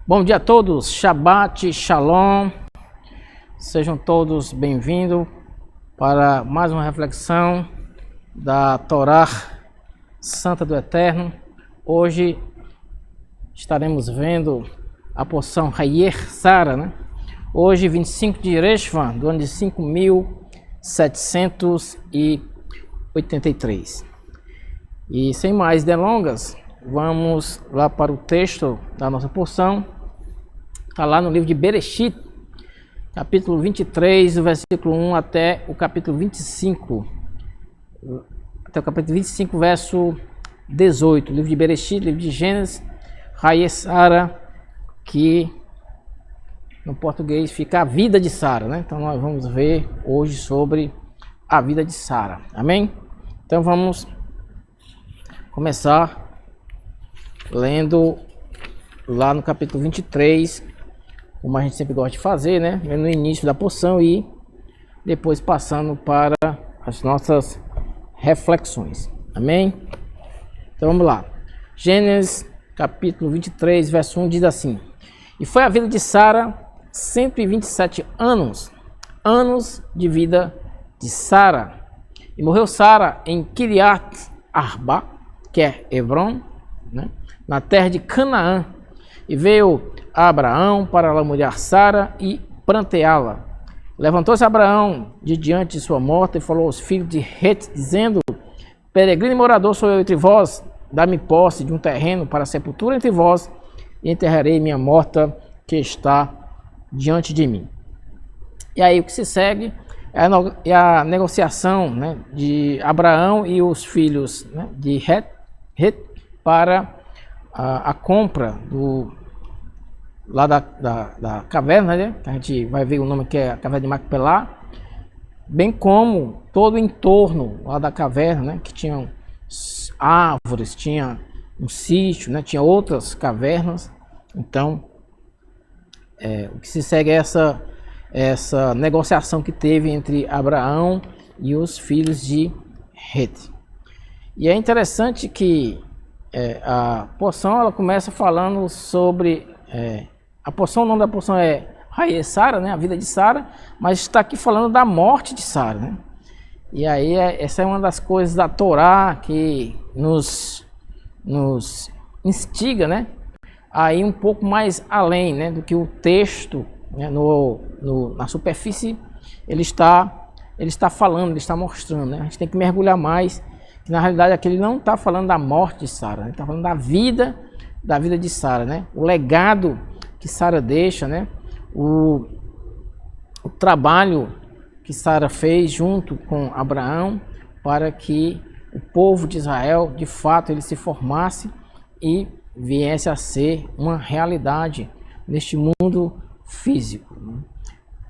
Bom dia a todos, Shabbat Shalom, sejam todos bem-vindos para mais uma reflexão da Torá Santa do Eterno. Hoje estaremos vendo a porção Hayer Sara, né? Hoje 25 de Reshvan, do ano de 5783. E sem mais delongas, vamos lá para o texto da nossa porção. Está lá no livro de Bereshit, capítulo 23, o versículo 1 até o capítulo 25. Até o capítulo 25, verso 18. Livro de Bereshit, livro de Gênesis, Hayer Sara, que no português fica a vida de Sara, né? Então nós vamos ver hoje sobre a vida de Sara. Amém? Então vamos começar lendo lá no capítulo 23, como a gente sempre gosta de fazer, né? No início da porção e depois passando para as nossas reflexões. Amém? Então vamos lá. Gênesis capítulo 23, verso 1 diz assim: E foi a vida de Sara 127 anos de vida de Sara. E morreu Sara em Kiriat Arba, que é Hebron, né? Na terra de Canaã. E veio a Abraão para lá mulher Sara e pranteá-la. Levantou-se Abraão de diante de sua morte e falou aos filhos de Het, dizendo: Peregrino e morador sou eu entre vós, dá-me posse de um terreno para a sepultura entre vós, e enterrarei minha morta que está diante de mim. E aí o que se segue é a negociação, né, de Abraão e os filhos, né, de Het para a compra lá da caverna, né? A gente vai ver o nome que é a caverna de Macpelá, bem como todo o entorno lá da caverna, né? Que tinham árvores, tinha um sítio, né? Tinha outras cavernas. Então, o que se segue é essa negociação que teve entre Abraão e os filhos de Het. E é interessante que a porção ela começa falando sobre a porção, o nome da porção é Hayer Sara, né, a vida de Sara, mas está aqui falando da morte de Sara, né? E aí essa é uma das coisas da Torá que nos instiga, né, a ir um pouco mais além, né, do que o texto, né, na superfície ele está falando, ele está mostrando, né? A gente tem que mergulhar mais, que na realidade aqui ele não está falando da morte de Sara, ele está falando da vida de Sara, né? O legado que Sara deixa, né? O trabalho que Sara fez junto com Abraão para que o povo de Israel, de fato, ele se formasse e viesse a ser uma realidade neste mundo físico, né?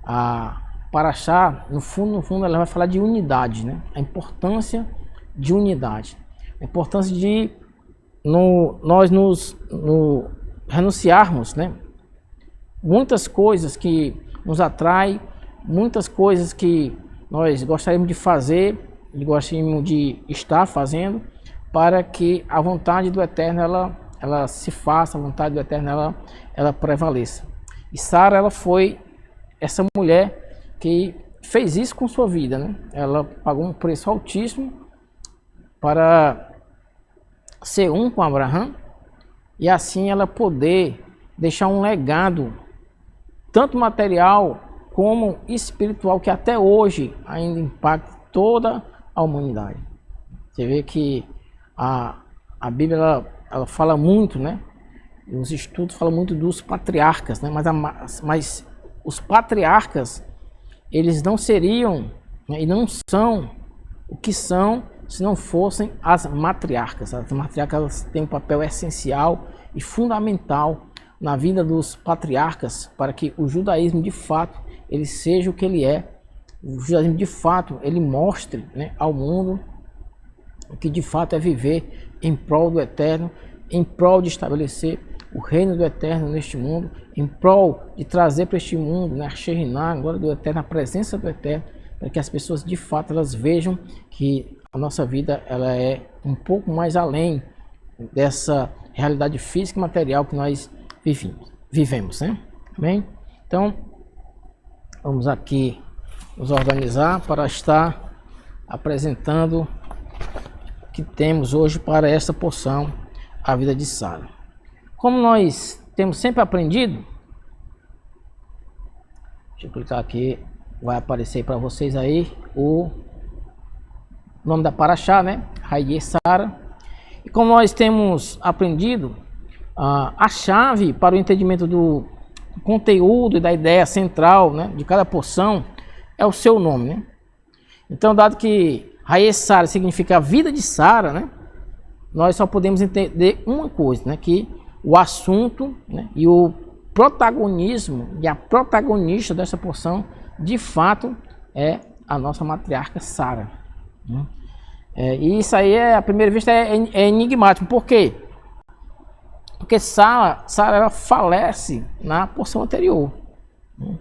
A Parashá, no fundo, ela vai falar de unidade, né? A importância de unidade, a importância de nós nos renunciarmos, né? Muitas coisas que nos atraem, muitas coisas que nós gostaríamos de fazer e gostaríamos de estar fazendo para que a vontade do Eterno ela se faça, a vontade do Eterno ela prevaleça. E Sara, ela foi essa mulher que fez isso com sua vida, né? Ela pagou um preço altíssimo para ser um com Abraão e assim ela poder deixar um legado tanto material como espiritual que até hoje ainda impacta toda a humanidade. Você vê que a Bíblia ela fala muito, né? Os estudos falam muito dos patriarcas, né? Mas os patriarcas eles não seriam, né, e não são o que são se não fossem as matriarcas. As matriarcas têm um papel essencial e fundamental na vida dos patriarcas para que o judaísmo de fato ele seja o que ele é. O judaísmo de fato ele mostre, né, ao mundo o que de fato é viver em prol do Eterno, em prol de estabelecer o reino do Eterno neste mundo, em prol de trazer para este mundo, né, a Shekhinah, a glória do Eterno, a presença do Eterno, para que as pessoas de fato elas vejam que a nossa vida ela é um pouco mais além dessa realidade física e material que nós vivemos. vivemos, né? Bem, então vamos aqui nos organizar para estar apresentando o que temos hoje para esta porção, a vida de Sara. Como nós temos sempre aprendido, deixa eu clicar aqui, vai aparecer para vocês aí o nome da paraxá, né? Hayé-Sara. E como nós temos aprendido, a chave para o entendimento do conteúdo e da ideia central, né, de cada porção é o seu nome, né? Então, dado que Hayé-Sara significa a vida de Sara, né, nós só podemos entender uma coisa, né, que o assunto, né, e o protagonismo e a protagonista dessa porção, de fato, é a nossa matriarca Sara, né? E isso aí, à primeira vista, é enigmático. Por quê? Porque Sara ela falece na porção anterior, né,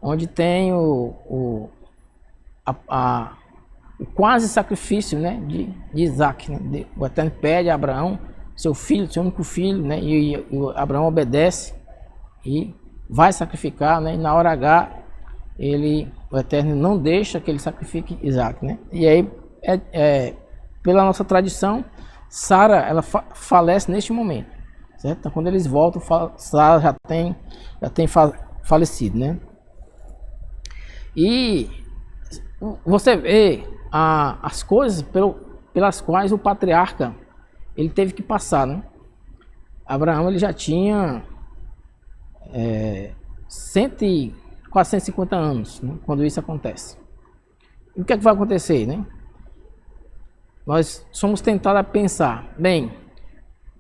onde tem o quase sacrifício, né, de Isaac, né? O Eterno pede a Abraão, seu filho, seu único filho, né, e Abraão obedece e vai sacrificar, né, e na hora H o Eterno não deixa que ele sacrifique Isaac, né? E aí, pela nossa tradição, Sara ela falece neste momento, certo? Então, quando eles voltam, Sara já tem falecido, né? E você vê as coisas pelas quais o patriarca ele teve que passar, né? Abraão ele já tinha 450 anos, né, quando isso acontece. E o que é que vai acontecer, né? Nós somos tentados a pensar, bem,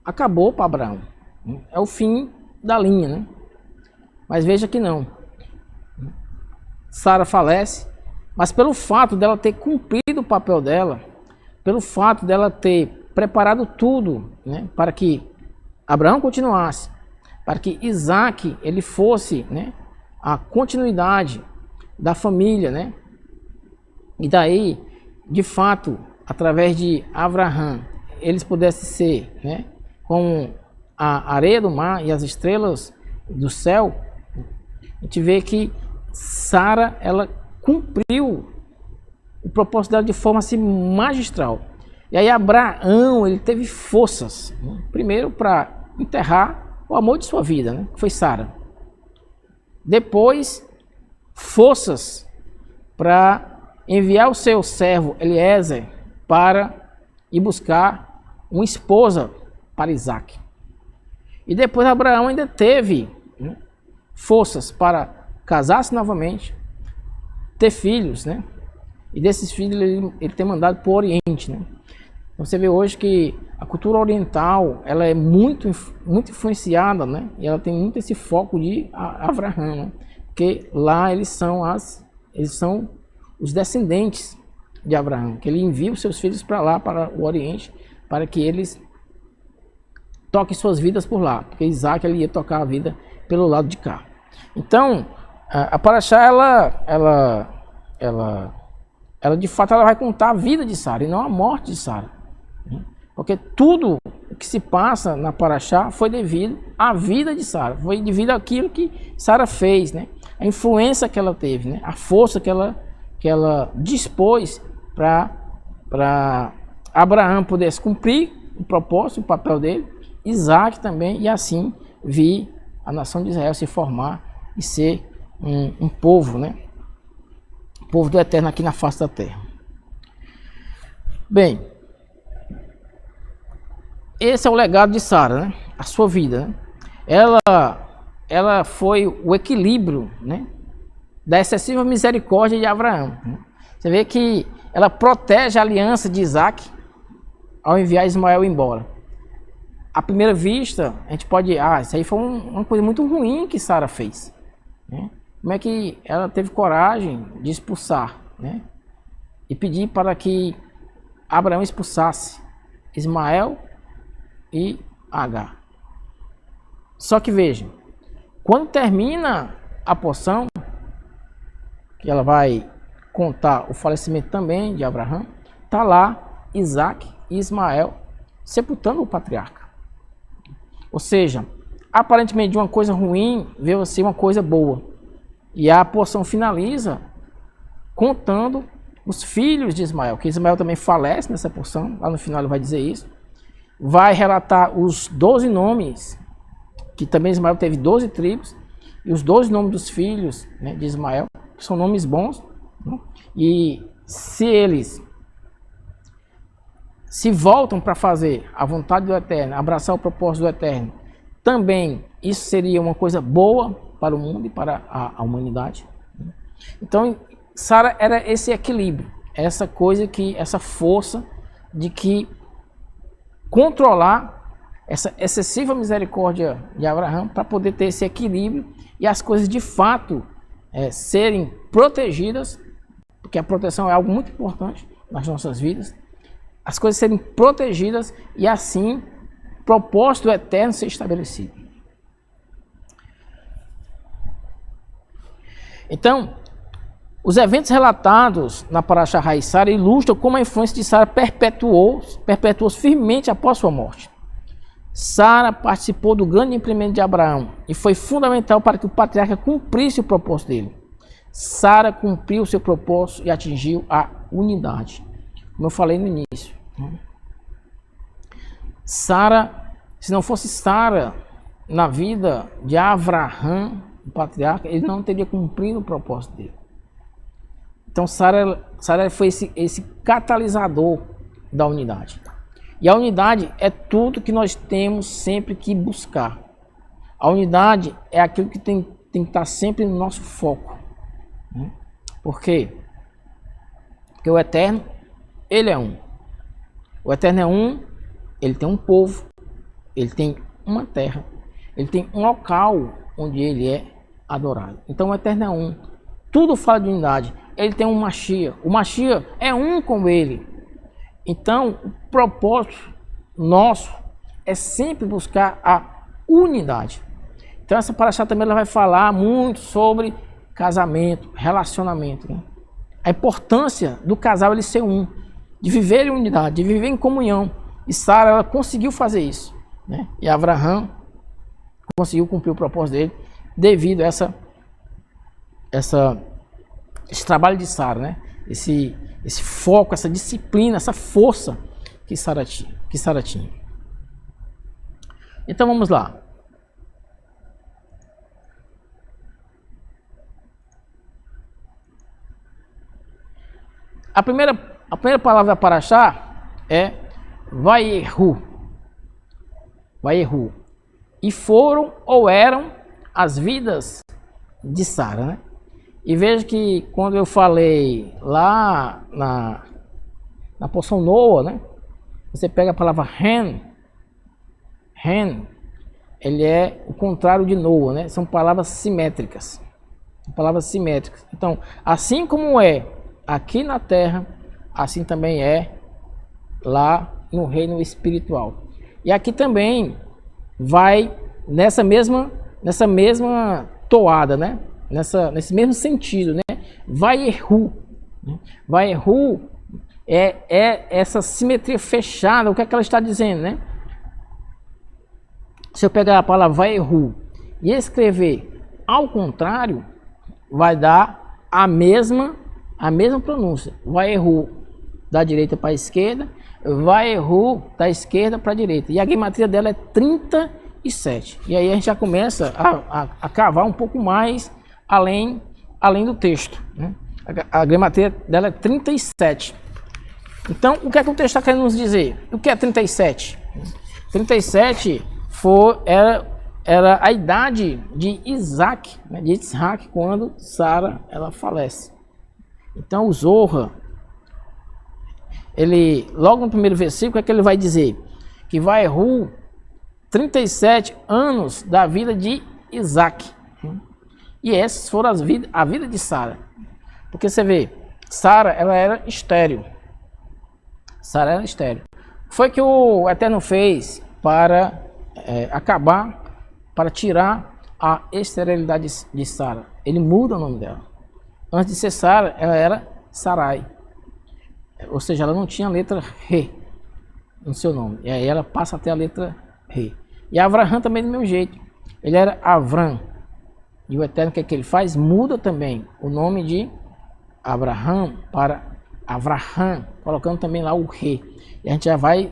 acabou para Abraão, né? É o fim da linha, né? Mas veja que não. Sara falece, mas pelo fato dela ter cumprido o papel dela, pelo fato dela ter preparado tudo, né, para que Abraão continuasse, para que Isaac ele fosse, né, a continuidade da família, né? E daí, de fato, através de Abraão, eles pudessem ser, né, como a areia do mar e as estrelas do céu. A gente vê que Sara ela cumpriu o propósito dela de forma assim magistral. E aí Abraão ele teve forças, né, primeiro para enterrar o amor de sua vida, né, que foi Sara. Depois, forças para enviar o seu servo Eliezer para ir buscar uma esposa para Isaac. E depois Abraão ainda teve, né, forças para casar-se novamente, ter filhos, né? E desses filhos ele tem mandado para o Oriente, né? Então você vê hoje que a cultura oriental ela é muito influenciada, né? E ela tem muito esse foco de Abraão, né? Porque lá eles são os descendentes de Abraão, que ele envia os seus filhos para lá, para o Oriente, para que eles toquem suas vidas por lá, porque Isaac ele ia tocar a vida pelo lado de cá. Então a paraxá ela de fato ela vai contar a vida de Sara e não a morte de Sara. Porque tudo o que se passa na paraxá foi devido à vida de Sara, foi devido àquilo que Sara fez, né? A influência que ela teve, né? A força que ela dispôs para Abraão pudesse cumprir o propósito, o papel dele, Isaac também, e assim vir a nação de Israel se formar e ser um povo, né? O povo do Eterno aqui na face da terra. Bem, esse é o legado de Sara, né? A sua vida, né? Ela foi o equilíbrio, né, da excessiva misericórdia de Abraão, né? Você vê que ela protege a aliança de Isaac ao enviar Ismael embora. À primeira vista, a gente pode... isso aí foi uma coisa muito ruim que Sara fez, né? Como é que ela teve coragem de expulsar, né? E pedir para que Abraão expulsasse Ismael e Agar. Só que veja, quando termina a porção, que ela vai contar o falecimento também de Abraão, está lá Isaac e Ismael sepultando o patriarca. Ou seja, aparentemente de uma coisa ruim veio a ser uma coisa boa. E a porção finaliza contando os filhos de Ismael, que Ismael também falece nessa porção, lá no final ele vai dizer isso. Vai relatar os 12 nomes, que também Ismael teve 12 tribos, e os 12 nomes dos filhos, né, de Ismael, que são nomes bons, né? E se eles se voltam para fazer a vontade do Eterno, abraçar o propósito do Eterno, também isso seria uma coisa boa para o mundo e para a humanidade. Então, Sara era esse equilíbrio, essa coisa que, essa força de que controlar essa excessiva misericórdia de Abraão para poder ter esse equilíbrio e as coisas de fato serem protegidas, porque a proteção é algo muito importante nas nossas vidas, as coisas serem protegidas e assim o propósito eterno ser estabelecido. Então, os eventos relatados na Parashá Sara ilustram como a influência de Sara perpetuou-se firmemente após sua morte. Sara participou do grande empreendimento de Abraão e foi fundamental para que o patriarca cumprisse o propósito dele. Sara cumpriu o seu propósito e atingiu a unidade, como eu falei no início. Sara, se não fosse Sara na vida de Abraão, o patriarca, ele não teria cumprido o propósito dele. Então Sara foi esse catalisador da unidade. E a unidade é tudo que nós temos sempre que buscar. A unidade é aquilo que tem que estar sempre no nosso foco. Por quê? Porque o Eterno, ele é um. O Eterno é um, ele tem um povo, ele tem uma terra, ele tem um local onde ele é adorado. Então o Eterno é um. Tudo fala de unidade. Ele tem um Mashiach. O Mashiach é um com ele. Então, o propósito nosso é sempre buscar a unidade. Então, essa parashá também ela vai falar muito sobre casamento, relacionamento, né? A importância do casal ele ser um, de viver em unidade, de viver em comunhão. E Sara ela conseguiu fazer isso, né? E Abraão conseguiu cumprir o propósito dele devido a esse trabalho de Sara, né? Esse foco, essa disciplina, essa força que Sara tinha. Então vamos lá. A primeira palavra da Parashá é Vayehu. Vayehu. E foram ou eram as vidas de Sara, né? E veja que quando eu falei lá na porção Noa, né? Você pega a palavra Hen, ele é o contrário de Noa, né? São palavras simétricas. Então, assim como é aqui na terra, assim também é lá no reino espiritual. E aqui também vai nessa mesma toada, né? Nesse mesmo sentido, né? Vayehu. Vayehu é essa simetria fechada. O que é que ela está dizendo, né? Se eu pegar a palavra Vayehu e escrever ao contrário, vai dar a mesma pronúncia. Vayehu da direita para a esquerda, Vayehu da esquerda para a direita. E a gematria dela é 37. E aí a gente já começa a cavar um pouco mais além do texto, né? A gematria dela é 37. Então, o que é que o texto está querendo nos dizer? O que é 37? 37 era a idade de Isaac, né? De Isaac, quando Sara ela falece. Então, o Zohar, ele, logo no primeiro versículo, é que ele vai dizer que vai 37 anos da vida de Isaac. E essas foram a vida de Sara. Porque você vê, Sara ela era estéril. Foi que o Eterno fez para acabar, para tirar a esterilidade de Sara. Ele muda o nome dela. Antes de ser Sara, ela era Sarai. Ou seja, ela não tinha a letra Re no seu nome. E aí ela passa a ter a letra Re. E Abraão também do mesmo jeito. ele era Avram. E o Eterno, o que é que ele faz? Muda também o nome de Abraham para Avraham, colocando também lá o rei. E a gente já vai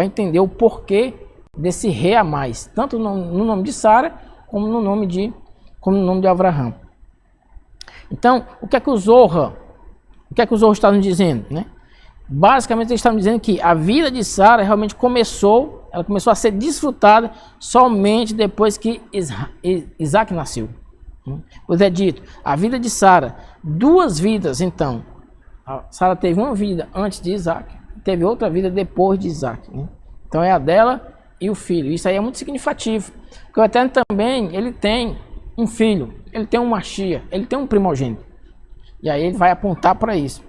entender o porquê desse rei a mais, tanto no nome de Sara, como no nome de Avraham. Então, o que é que o Zohar está nos dizendo, né? Basicamente, ele está nos dizendo que a vida de Sara realmente começou a ser desfrutada somente depois que Isaac nasceu. Pois é dito, a vida de Sara, 2 vidas então. Sara teve uma vida antes de Isaac, teve outra vida depois de Isaac, né? Então é a dela e o filho. Isso aí é muito significativo, porque o Eterno também, ele tem um filho, ele tem um Mashiach, ele tem um primogênito. E aí ele vai apontar para isso.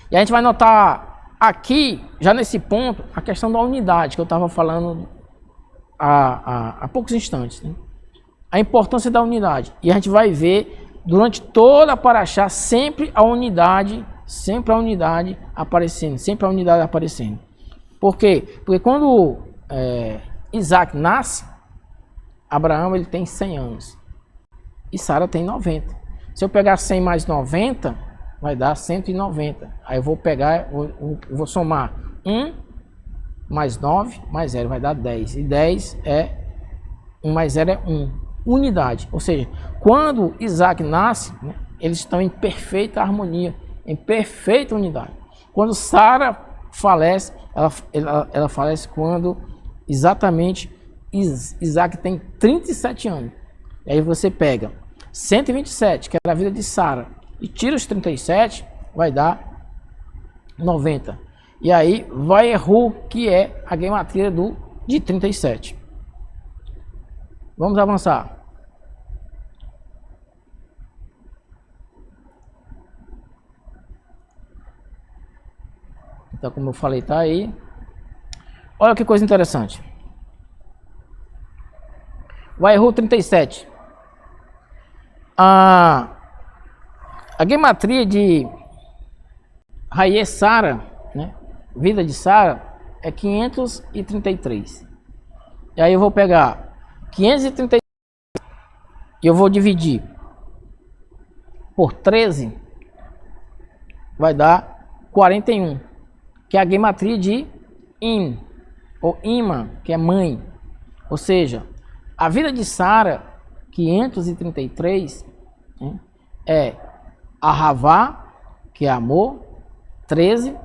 E a gente vai notar aqui, já nesse ponto, a questão da unidade que eu estava falando há poucos instantes, né? A importância da unidade. E a gente vai ver durante toda a paraxá sempre a unidade aparecendo. Por quê? Porque quando Isaac nasce, Abraão ele tem 100 anos e Sara tem 90. Se eu pegar 100 mais 90, vai dar 190. Aí eu vou pegar, vou somar 1 mais 9 mais 0, vai dar 10. E 10 1 mais 0 é 1. Unidade. Ou seja, quando Isaac nasce, né, eles estão em perfeita harmonia, em perfeita unidade. Quando Sara falece, ela falece quando exatamente Isaac tem 37 anos. E aí você pega 127, que era a vida de Sara, e tira os 37, vai dar 90. E aí vai Erru, que é a gematria de 37. Vamos avançar. Então, como eu falei, tá aí. Olha que coisa interessante. Vaihu 37. A gematria de Raie Sara, né? Vida de Sara, é 533. E aí eu vou pegar 533 e eu vou dividir por 13, vai dar 41, que é a gematria de Im, ou Ima, que é mãe. Ou seja, a vida de Sara, 533, né, é Ahavá, que é amor, 13,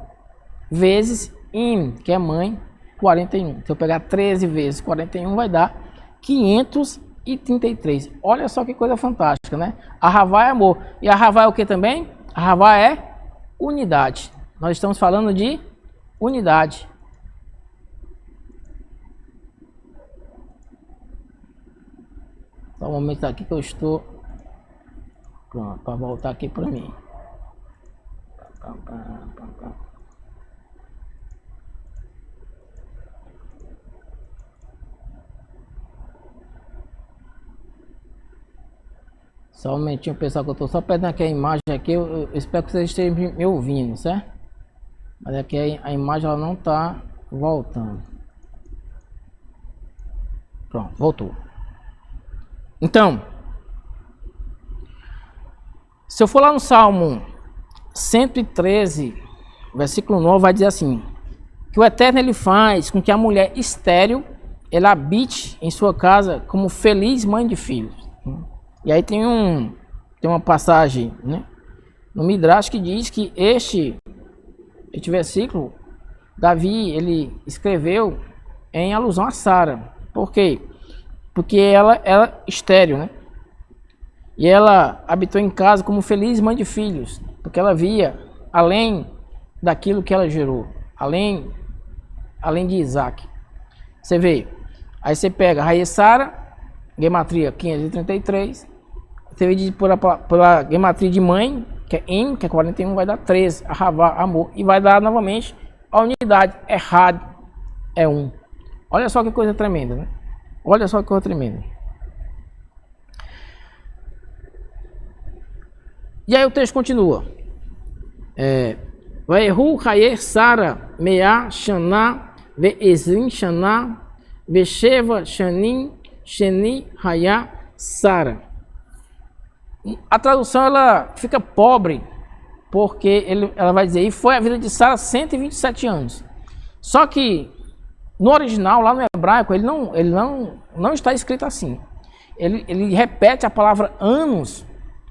vezes Im, que é mãe, 41. Se eu pegar 13 vezes 41, vai dar 533. Olha só que coisa fantástica, né? Ahavá é amor. E Ahavá é o que também? Ahavá é unidade. Nós estamos falando de unidade. Só um momento aqui que eu estou pronto para voltar aqui para mim. Só um momentinho, pessoal, que eu estou só perdendo aqui a imagem aqui. Eu espero que vocês estejam me ouvindo, certo? Mas aqui a imagem ela não está voltando. Pronto, voltou. Então, se eu for lá no Salmo 113, versículo 9, vai dizer assim: que o Eterno ele faz com que a mulher estéril ela habite em sua casa como feliz mãe de filhos. E aí tem uma passagem, né, no Midrash que diz que este versículo Davi ele escreveu em alusão a Sara. Por quê? Porque ela era estéril, né? E ela habitou em casa como feliz mãe de filhos, porque ela via além daquilo que ela gerou, além de Isaac. Você vê, aí você pega Raie Sara, gematria 533, você vê pela gematria de mãe, que é Im, que é 41, vai dar 13, Ahavá, amor, e vai dar novamente a unidade, Errad, é 1. Olha só que coisa tremenda, né? Olha só que coisa tremenda. E aí o texto continua. Vaihu Raie Sara Mea Shana Ve'ezrin Shana Vesheva Shanim Sheni Haya Sara. A tradução ela fica pobre, porque ela vai dizer, e foi a vida de Sara 127 anos. Só que no original, lá no hebraico, ele não está escrito assim. Ele repete a palavra anos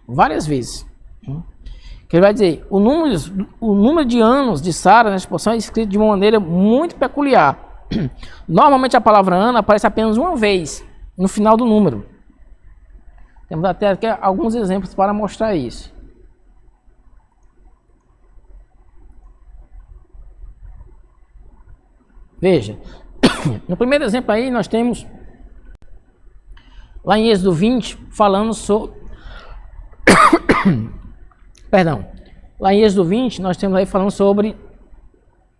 várias vezes. Que ele vai dizer, o número de anos de Sara nessa porção é escrito de uma maneira muito peculiar. Normalmente a palavra ano aparece apenas uma vez no final do número. Temos até aqui alguns exemplos para mostrar isso. Veja, no primeiro exemplo aí nós temos lá em Êxodo 20 falando sobre perdão, lá em Êxodo 20 nós temos aí falando sobre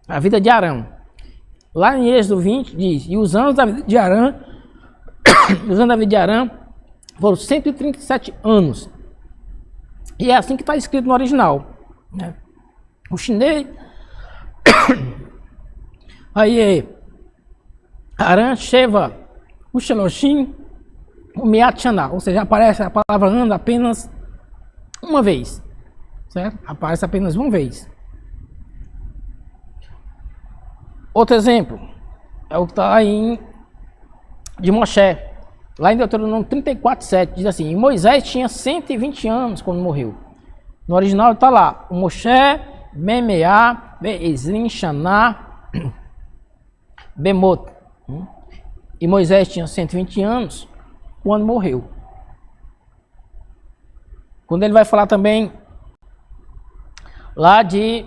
a vida de Arão. Lá em Êxodo 20 diz, e os anos da vida de Arão foram 137 anos. E é assim que está escrito no original, né? O chinês aí Arã, Sheva, o Sheloshim, o Miat Shana, ou seja, aparece a palavra ano apenas uma vez, certo? Aparece apenas uma vez. Outro exemplo é o que está aí de Moshe, lá em Deuteronômio 34:7, diz assim, e Moisés tinha 120 anos quando morreu. No original está lá, o Moshe, Memeá, Beezrim, Shaná, Bemot. E Moisés tinha 120 anos quando morreu. Quando ele vai falar também lá de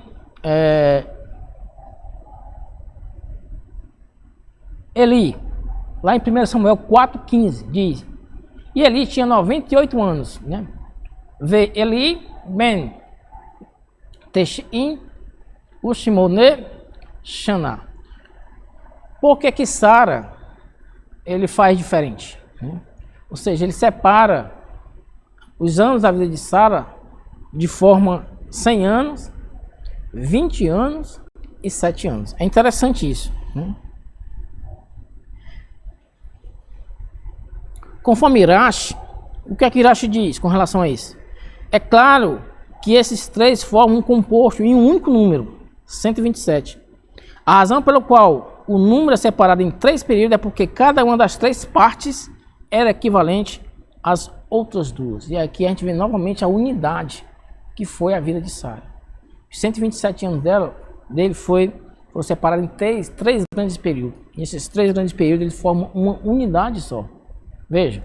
Eli, lá em 1 Samuel 4:15, diz, e Eli tinha 98 anos, né? Vê Eli ben Teshim Ushimone Shana. Por que Sara ele faz diferente, né? Ou seja, ele separa os anos da vida de Sara de forma 100 anos, 20 anos e 7 anos. É interessante isso, né? Conforme Irache, o que é que Irache diz com relação a isso? É claro que esses três formam um composto em um único número, 127. A razão pela qual o número é separado em três períodos é porque cada uma das três partes era equivalente às outras duas. E aqui a gente vê novamente a unidade que foi a vida de Sara. Os 127 anos dele foram separados em três grandes períodos. E esses três grandes períodos eles formam uma unidade só. Veja.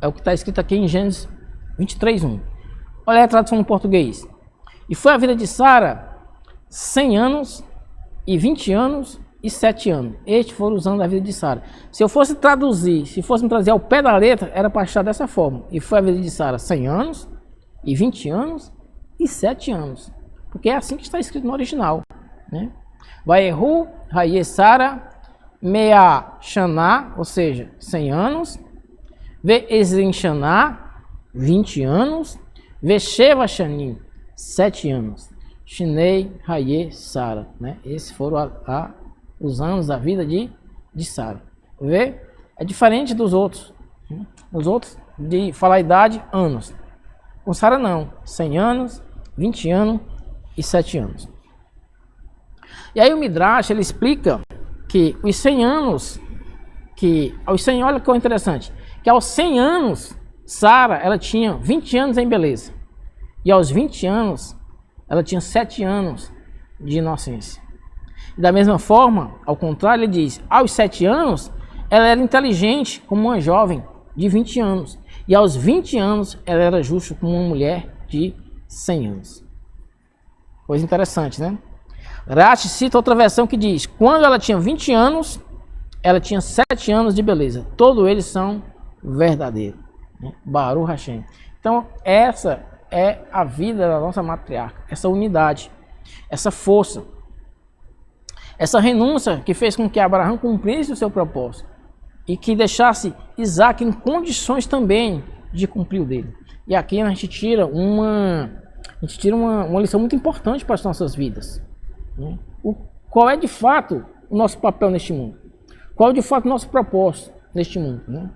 É o que está escrito aqui em Gênesis 23:1. Olha a tradução em português. E foi a vida de Sara 100 anos e 20 anos e 7 anos. Estes foram os anos da vida de Sara. Se eu fosse traduzir, se fosse me trazer ao pé da letra, era para estar dessa forma. E foi a vida de Sara 100 anos e 20 anos e 7 anos. Porque é assim que está escrito no original, né? Vaehu Haye Sara Mea Shana, ou seja, 100 anos. Ve'ezrin Shana, 20 anos. Ve'sheva Shanim, 7 anos. Shinei Haye Sara, né? Esses foram os anos da vida de Sara. Vê? É diferente dos outros. Os outros, de falar a idade, anos. Com Sara não, 100 anos, 20 anos e 7 anos. E aí o Midrash, ele explica que os 100 anos, olha que interessante, que aos 100 anos, Sara, ela tinha 20 anos em beleza. E aos 20 anos, ela tinha 7 anos de inocência. E da mesma forma, ao contrário, ele diz, aos 7 anos, ela era inteligente como uma jovem de 20 anos. E aos 20 anos, ela era justa como uma mulher de 100 anos. Coisa interessante, né? Rashi cita outra versão que diz, quando ela tinha 20 anos, ela tinha 7 anos de beleza. Todos eles são verdadeiros, né? Baruch Hashem. Então, essa é a vida da nossa matriarca, essa unidade, essa força, essa renúncia que fez com que Abraão cumprisse o seu propósito e que deixasse Isaac em condições também de cumprir o dele. E aqui a gente tira uma lição muito importante para as nossas vidas, né? Qual é de fato o nosso papel neste mundo? Qual de fato o nosso propósito neste mundo, né?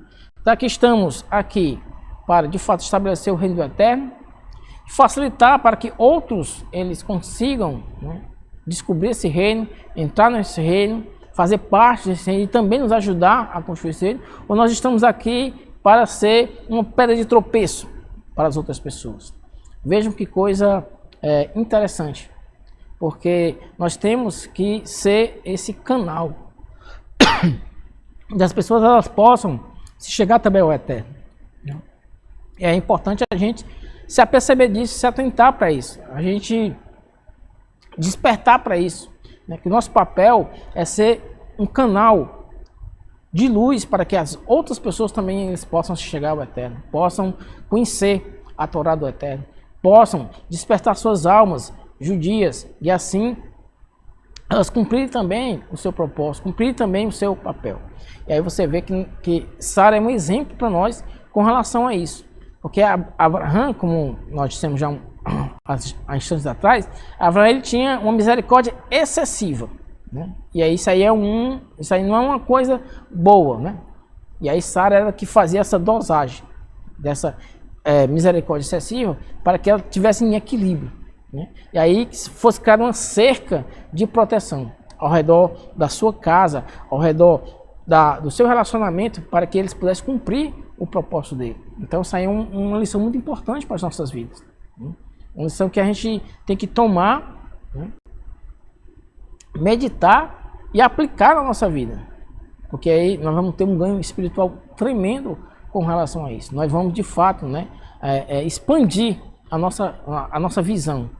Já que estamos aqui para de fato estabelecer o reino do eterno, facilitar para que outros eles consigam, né, descobrir esse reino, entrar nesse reino, fazer parte desse reino e também nos ajudar a construir esse reino, ou nós estamos aqui para ser uma pedra de tropeço para as outras pessoas? Vejam que coisa interessante, porque nós temos que ser esse canal das pessoas, elas possam se chegar também ao eterno. É importante a gente se aperceber disso, se atentar para isso, a gente despertar para isso, né? Que o nosso papel é ser um canal de luz para que as outras pessoas também eles possam chegar ao eterno, possam conhecer a Torá do eterno, possam despertar suas almas judias e assim elas cumprirem também o seu propósito, cumprirem também o seu papel. E aí você vê que Sara é um exemplo para nós com relação a isso. Porque Abraão, como nós dissemos já há instantes atrás, Abraão ele tinha uma misericórdia excessiva, né? E aí isso aí não é uma coisa boa, né? E aí Sara era que fazia essa dosagem dessa misericórdia excessiva para que ela tivesse em equilíbrio, né? E aí que fosse criada uma cerca de proteção ao redor da sua casa, ao redor do seu relacionamento, para que eles pudessem cumprir o propósito dele. Então isso aí é uma lição muito importante para as nossas vidas, né? Uma lição que a gente tem que tomar, né? Meditar e aplicar na nossa vida, porque aí nós vamos ter um ganho espiritual tremendo com relação a isso. Nós vamos de fato, né, expandir a nossa visão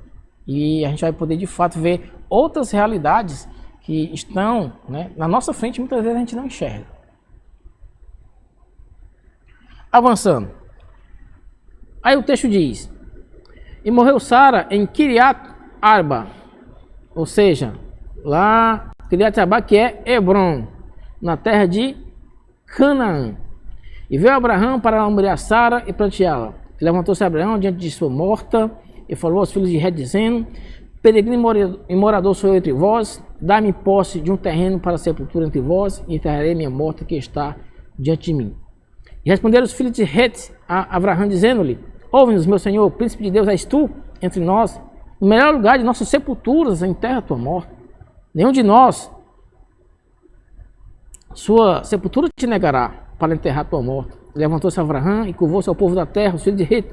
e a gente vai poder de fato ver outras realidades que estão, né, na nossa frente, muitas vezes a gente não enxerga. Avançando. Aí o texto diz: e morreu Sara em Kiriat Arba, ou seja, lá Kiriat Arba, que é Hebron, na terra de Canaã. E veio Abraão para almorear Sara e planteá-la. Levantou-se Abraão diante de sua morta e falou aos filhos de Het, dizendo: peregrino e morador sou eu entre vós, dá-me posse de um terreno para a sepultura entre vós, e enterrarei minha morta que está diante de mim. E responderam os filhos de Het a Abraão, dizendo-lhe: ouve-nos, meu senhor, príncipe de Deus és tu entre nós, no melhor lugar de nossas sepulturas enterra tua morte. Nenhum de nós sua sepultura te negará para enterrar tua morte. Levantou-se Abraão e curvou-se ao povo da terra, os filhos de Het,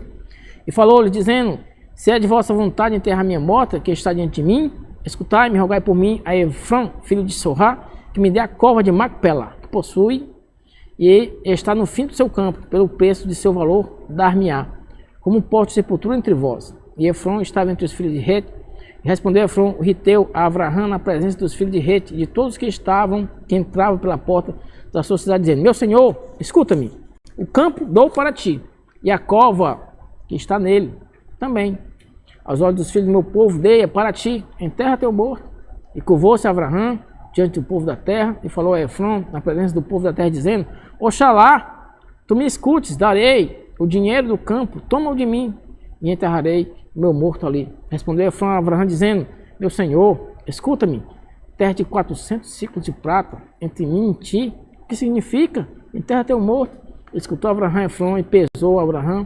e falou-lhe, dizendo: se é de vossa vontade enterrar minha morta que está diante de mim, escutai-me, rogai por mim a Efrão, filho de Sorá, que me dê a cova de Macpela, que possui e está no fim do seu campo, pelo preço de seu valor, dar-me-á, como um posto de sepultura entre vós. E Efrão estava entre os filhos de Het, e respondeu Efrão, o Riteu, a Abraão, na presença dos filhos de Het, e de todos que entravam pela porta da sua cidade, dizendo: meu senhor, escuta-me, o campo dou para ti, e a cova que está nele também. Aos olhos dos filhos do meu povo dei para ti, enterra teu morto. E curvou-se Abraão diante do povo da terra, e falou a Efrão, na presença do povo da terra, dizendo: oxalá, tu me escutes, darei o dinheiro do campo, toma-o de mim, e enterrarei meu morto ali. Respondeu Efrão a Abraão, dizendo: meu senhor, escuta-me, terra de 400 ciclos de prata, entre mim e ti, o que significa? Enterra teu morto. Escutou Abraão a Efrão, e pesou Abraão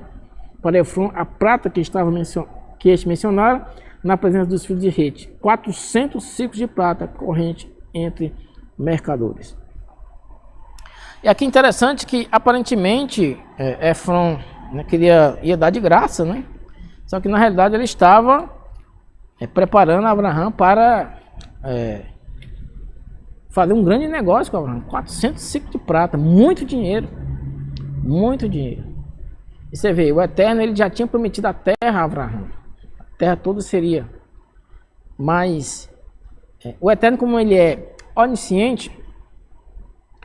para Efrão a prata que este mencionara, na presença dos filhos de Het, 400 ciclos de prata corrente entre mercadores. E aqui interessante que aparentemente Efrão, né, ia dar de graça, né? Só que na realidade ele estava preparando Abraão para fazer um grande negócio com Abraão. 400 ciclos de prata, muito dinheiro, muito dinheiro. E você vê, o Eterno ele já tinha prometido a terra a Abraão. A terra toda seria. Mas o Eterno, como ele é onisciente,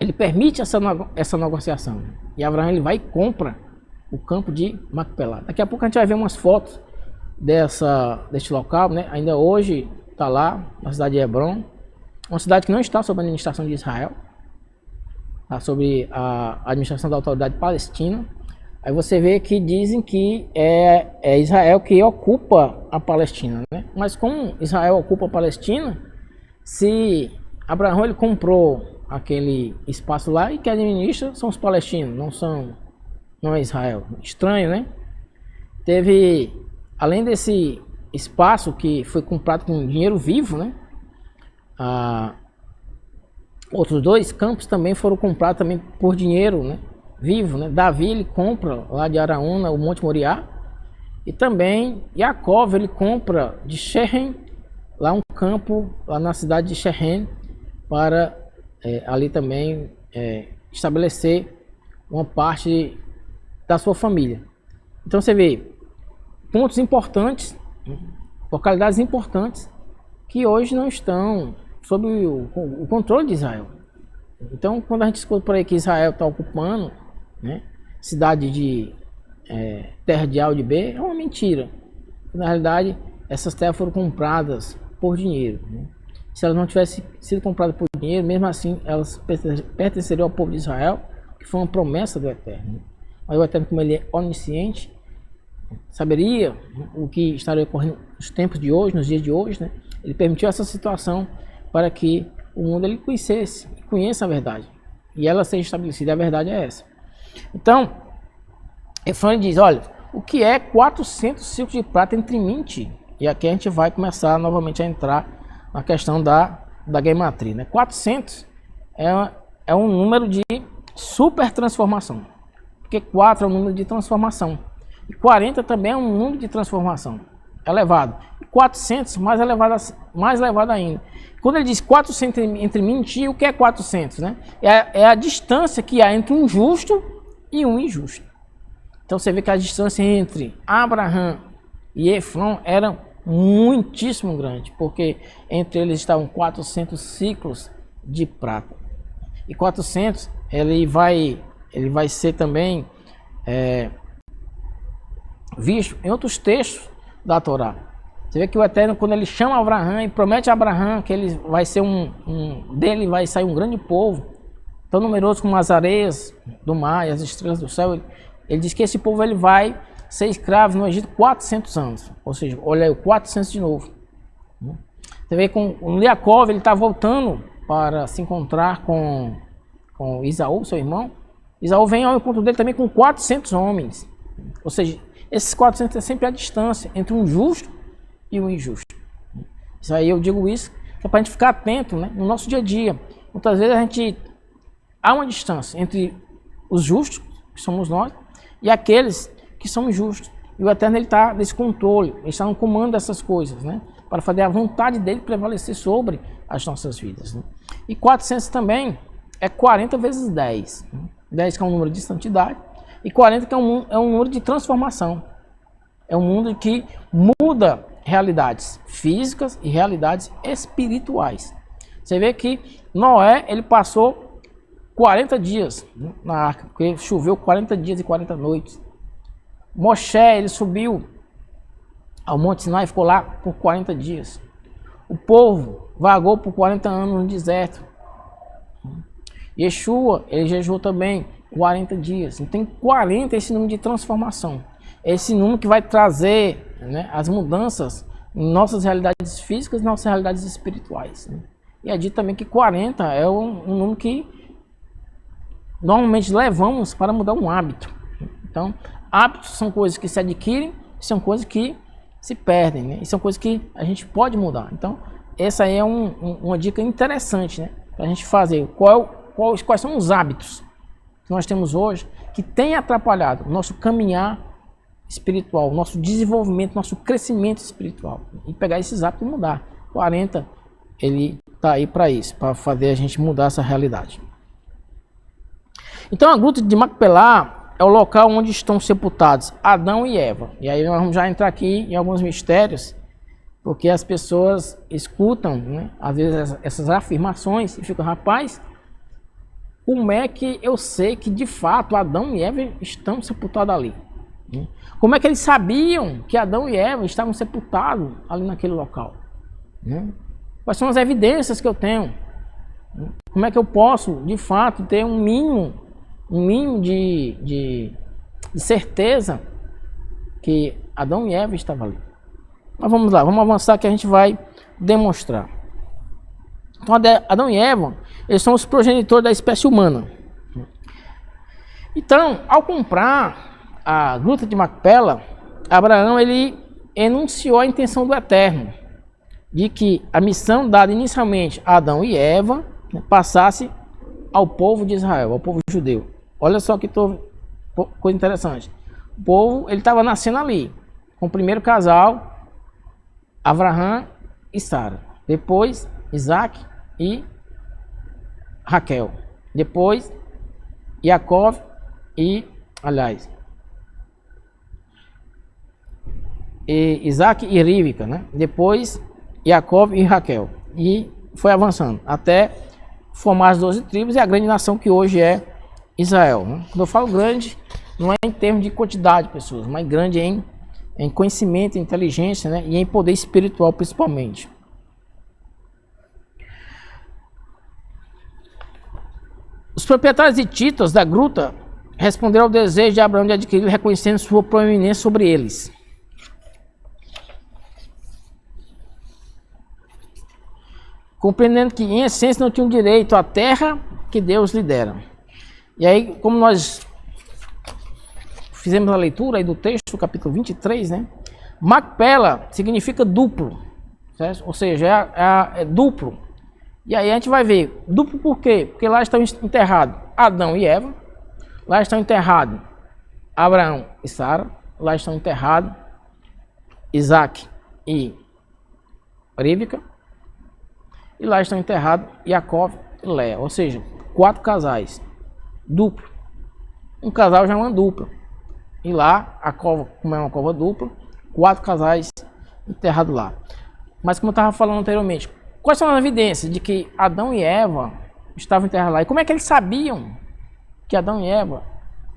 ele permite essa negociação. E Abraão ele vai e compra o campo de Macpelá. Daqui a pouco a gente vai ver umas fotos deste local, né? Ainda hoje está lá, na cidade de Hebron. Uma cidade que não está sob a administração de Israel. Está sob a administração da autoridade palestina. Aí você vê que dizem que é Israel que ocupa a Palestina, né? Mas como Israel ocupa a Palestina, se Abraão ele comprou aquele espaço lá e que administra são os palestinos, não é Israel. Estranho, né? Teve, além desse espaço que foi comprado com dinheiro vivo, né? Outros 2 campos também foram comprados também por dinheiro, né? Vivo, né? Davi ele compra lá de Araúna o Monte Moriá, e também Jacó ele compra de Shechem lá um campo lá na cidade de Shechem para ali também estabelecer uma parte da sua família. Então você vê pontos importantes, localidades importantes que hoje não estão sob o controle de Israel. Então quando a gente escuta por aí que Israel está ocupando, né, cidade de terra de A ou de B, é uma mentira. Na realidade essas terras foram compradas por dinheiro, né? Se elas não tivessem sido compradas por dinheiro, mesmo assim elas pertenceriam ao povo de Israel, que foi uma promessa do Eterno. Mas o Eterno, como ele é onisciente, saberia o que estaria ocorrendo nos tempos de hoje, nos dias de hoje, né? Ele permitiu essa situação para que o mundo ele conheça a verdade e ela seja estabelecida. A verdade é essa. Então, Efraim diz: olha, o que é 400 ciclos de prata entre mim e ti? E aqui a gente vai começar novamente a entrar na questão da gematria, né? 400 é um número de super transformação, porque 4 é um número de transformação, e 40 também é um número de transformação elevado, e 400 mais elevado ainda. Quando ele diz 400 entre mim e ti, o que é 400, né? É a distância que há entre um justo e um injusto. Então você vê que a distância entre Abraão e Efrão era muitíssimo grande, porque entre eles estavam 400 ciclos de prata. E 400 ele vai ser também visto em outros textos da Torá. Você vê que o Eterno, quando ele chama Abraão e promete a Abraão que ele vai ser dele vai sair um grande povo, tão numeroso como as areias do mar e as estrelas do céu, ele diz que esse povo ele vai ser escravo no Egito 400 anos. Ou seja, olha aí, 400 de novo. Você vê que o Jacó ele está voltando para se encontrar com Isaú, seu irmão. Isaú vem ao encontro dele também com 400 homens. Ou seja, esses 400 é sempre a distância entre um justo e um injusto. Isso aí eu digo isso que é para a gente ficar atento, né, no nosso dia a dia. Muitas vezes há uma distância entre os justos, que somos nós, e aqueles que são injustos. E o Eterno está nesse controle, ele está no comando dessas coisas, né, para fazer a vontade dele prevalecer sobre as nossas vidas, né. E 400 também é 40 vezes 10. 10 que é um número de santidade, e 40 que é um número de transformação. É um mundo que muda realidades físicas e realidades espirituais. Você vê que Noé, ele passou 40 dias na arca, porque choveu 40 dias e 40 noites. Moshe, ele subiu ao Monte Sinai e ficou lá por 40 dias. O povo vagou por 40 anos no deserto. Yeshua, ele jejuou também 40 dias. Então tem 40 esse número de transformação. Esse número que vai trazer, né, as mudanças em nossas realidades físicas e nossas realidades espirituais, né? E é dito também que 40 é um número que normalmente levamos para mudar um hábito. Então, hábitos são coisas que se adquirem, são coisas que se perdem, né? E são coisas que a gente pode mudar. Então, essa aí é uma dica interessante, né, para a gente fazer. Quais são os hábitos que nós temos hoje que tem atrapalhado o nosso caminhar espiritual, nosso desenvolvimento, nosso crescimento espiritual, e pegar esses hábitos e mudar. 40, ele está aí para isso, para fazer a gente mudar essa realidade. Então a gruta de Macpelá é o local onde estão sepultados Adão e Eva. E aí nós vamos já entrar aqui em alguns mistérios, porque as pessoas escutam, né, às vezes essas afirmações e ficam, rapaz, como é que eu sei que de fato Adão e Eva estão sepultados ali? Como é que eles sabiam que Adão e Eva estavam sepultados ali naquele local? Quais são as evidências que eu tenho? Como é que eu posso, de fato, ter um mínimo de certeza que Adão e Eva estavam ali? Mas vamos lá, vamos avançar que a gente vai demonstrar. Então Adão e Eva, eles são os progenitores da espécie humana. Então, ao comprar a Gruta de Macpela, Abraão ele enunciou a intenção do Eterno de que a missão dada inicialmente a Adão e Eva, né, passasse ao povo de Israel, ao povo judeu. Olha só que coisa interessante. O povo ele estava nascendo ali, com o primeiro casal, Abraão e Sara. Depois, Isaac e Raquel. Depois, Jacó e, Isaac e Rívika, né? Depois, Jacó e Raquel. E foi avançando até formar as 12 tribos e a grande nação que hoje é Israel. Né? Quando eu falo grande, não é em termos de quantidade de pessoas, mas grande em conhecimento, em inteligência, né? E em poder espiritual principalmente. Os proprietários de títulos da gruta responderam ao desejo de Abraão de adquirir, reconhecendo sua proeminência sobre eles. Compreendendo que, em essência, não tinham direito à terra que Deus lhe dera. E aí, como nós fizemos a leitura aí do texto, capítulo 23, né? Macpela significa duplo, certo? Ou seja, é duplo. E aí a gente vai ver, duplo por quê? Porque lá estão enterrados Adão e Eva, lá estão enterrados Abraão e Sara, lá estão enterrados Isaac e Rívika, e lá estão enterrados Jacó e Léa, ou seja, 4 casais, duplo. Um casal já é uma dupla. E lá, a cova, como é uma cova dupla, 4 casais enterrados lá. Mas como eu estava falando anteriormente, quais são as evidências de que Adão e Eva estavam enterrados lá? E como é que eles sabiam que Adão e Eva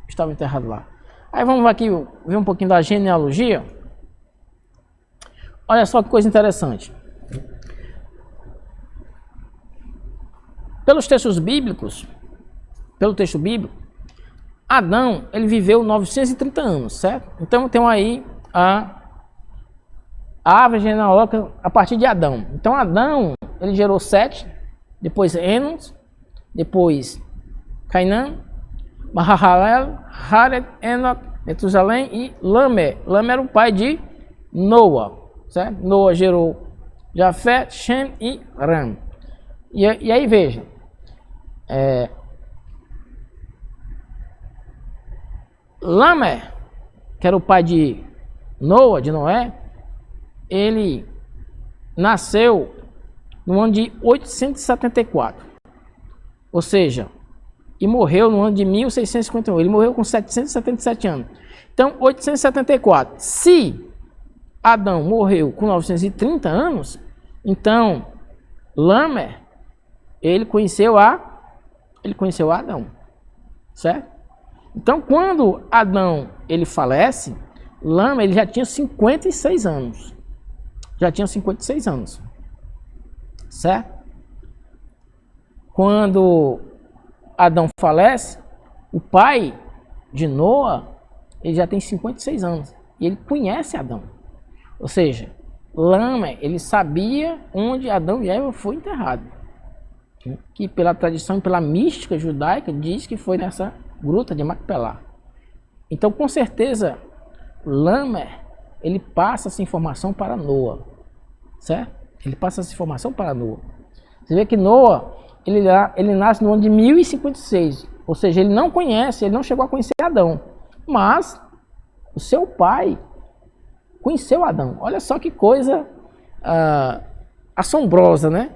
estavam enterrados lá? Aí vamos aqui ver um pouquinho da genealogia. Olha só que coisa interessante. Pelos textos bíblicos, pelo texto bíblico, Adão, ele viveu 930 anos, certo? Então tem aí a árvore genealógica a partir de Adão. Então Adão, ele gerou Sete, depois Enos, depois Cainã, Mahalalel, Jared, Enoque, Metusalém e Lamer. Lamer era o pai de Noa, certo? Noa gerou Jafé, Shem e Ram. E aí veja, Lamer, que era o pai de Noa, de Noé, ele nasceu no ano de 874, ou seja, e morreu no ano de 1651, ele morreu com 777 anos. Então, 874, se Adão morreu com 930 anos, então Lamer, ele conheceu Adão, certo? Então, quando Adão ele falece, Lamer ele já tinha 56 anos. Já tinha 56 anos. Certo? Quando Adão falece, o pai de Noa, ele já tem 56 anos. E ele conhece Adão. Ou seja, Lamer, ele sabia onde Adão e Eva foi enterrado. Que pela tradição e pela mística judaica diz que foi nessa Gruta de Macpela. Então, com certeza, Lamer, ele passa essa informação para Noa, certo? Ele passa essa informação para Noa. Você vê que Noa, ele nasce no ano de 1056, ou seja, ele não chegou a conhecer Adão, mas o seu pai conheceu Adão. Olha só que coisa assombrosa, né?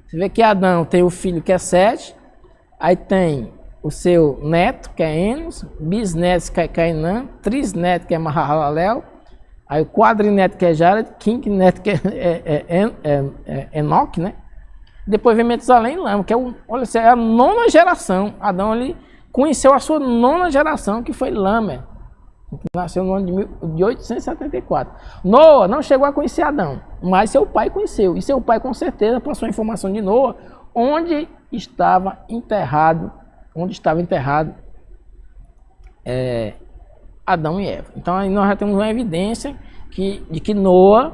Você vê que Adão tem o filho que é Sete, aí tem o seu neto, que é Enos, bisneto, que é Cainã, trisneto, que é Mahalalel, aí o quadrineto, que é Jared, quinqueneto, que é Enoque, né? Depois vem Metusalém e Lama, que é a 9ª geração. Adão, ele conheceu a sua 9ª geração, que foi Lamer, que nasceu no ano de 874. Noa não chegou a conhecer Adão, mas seu pai conheceu, e seu pai com certeza passou a informação de Noa, onde estava enterrado Adão e Eva. Então aí nós já temos uma evidência de que Noa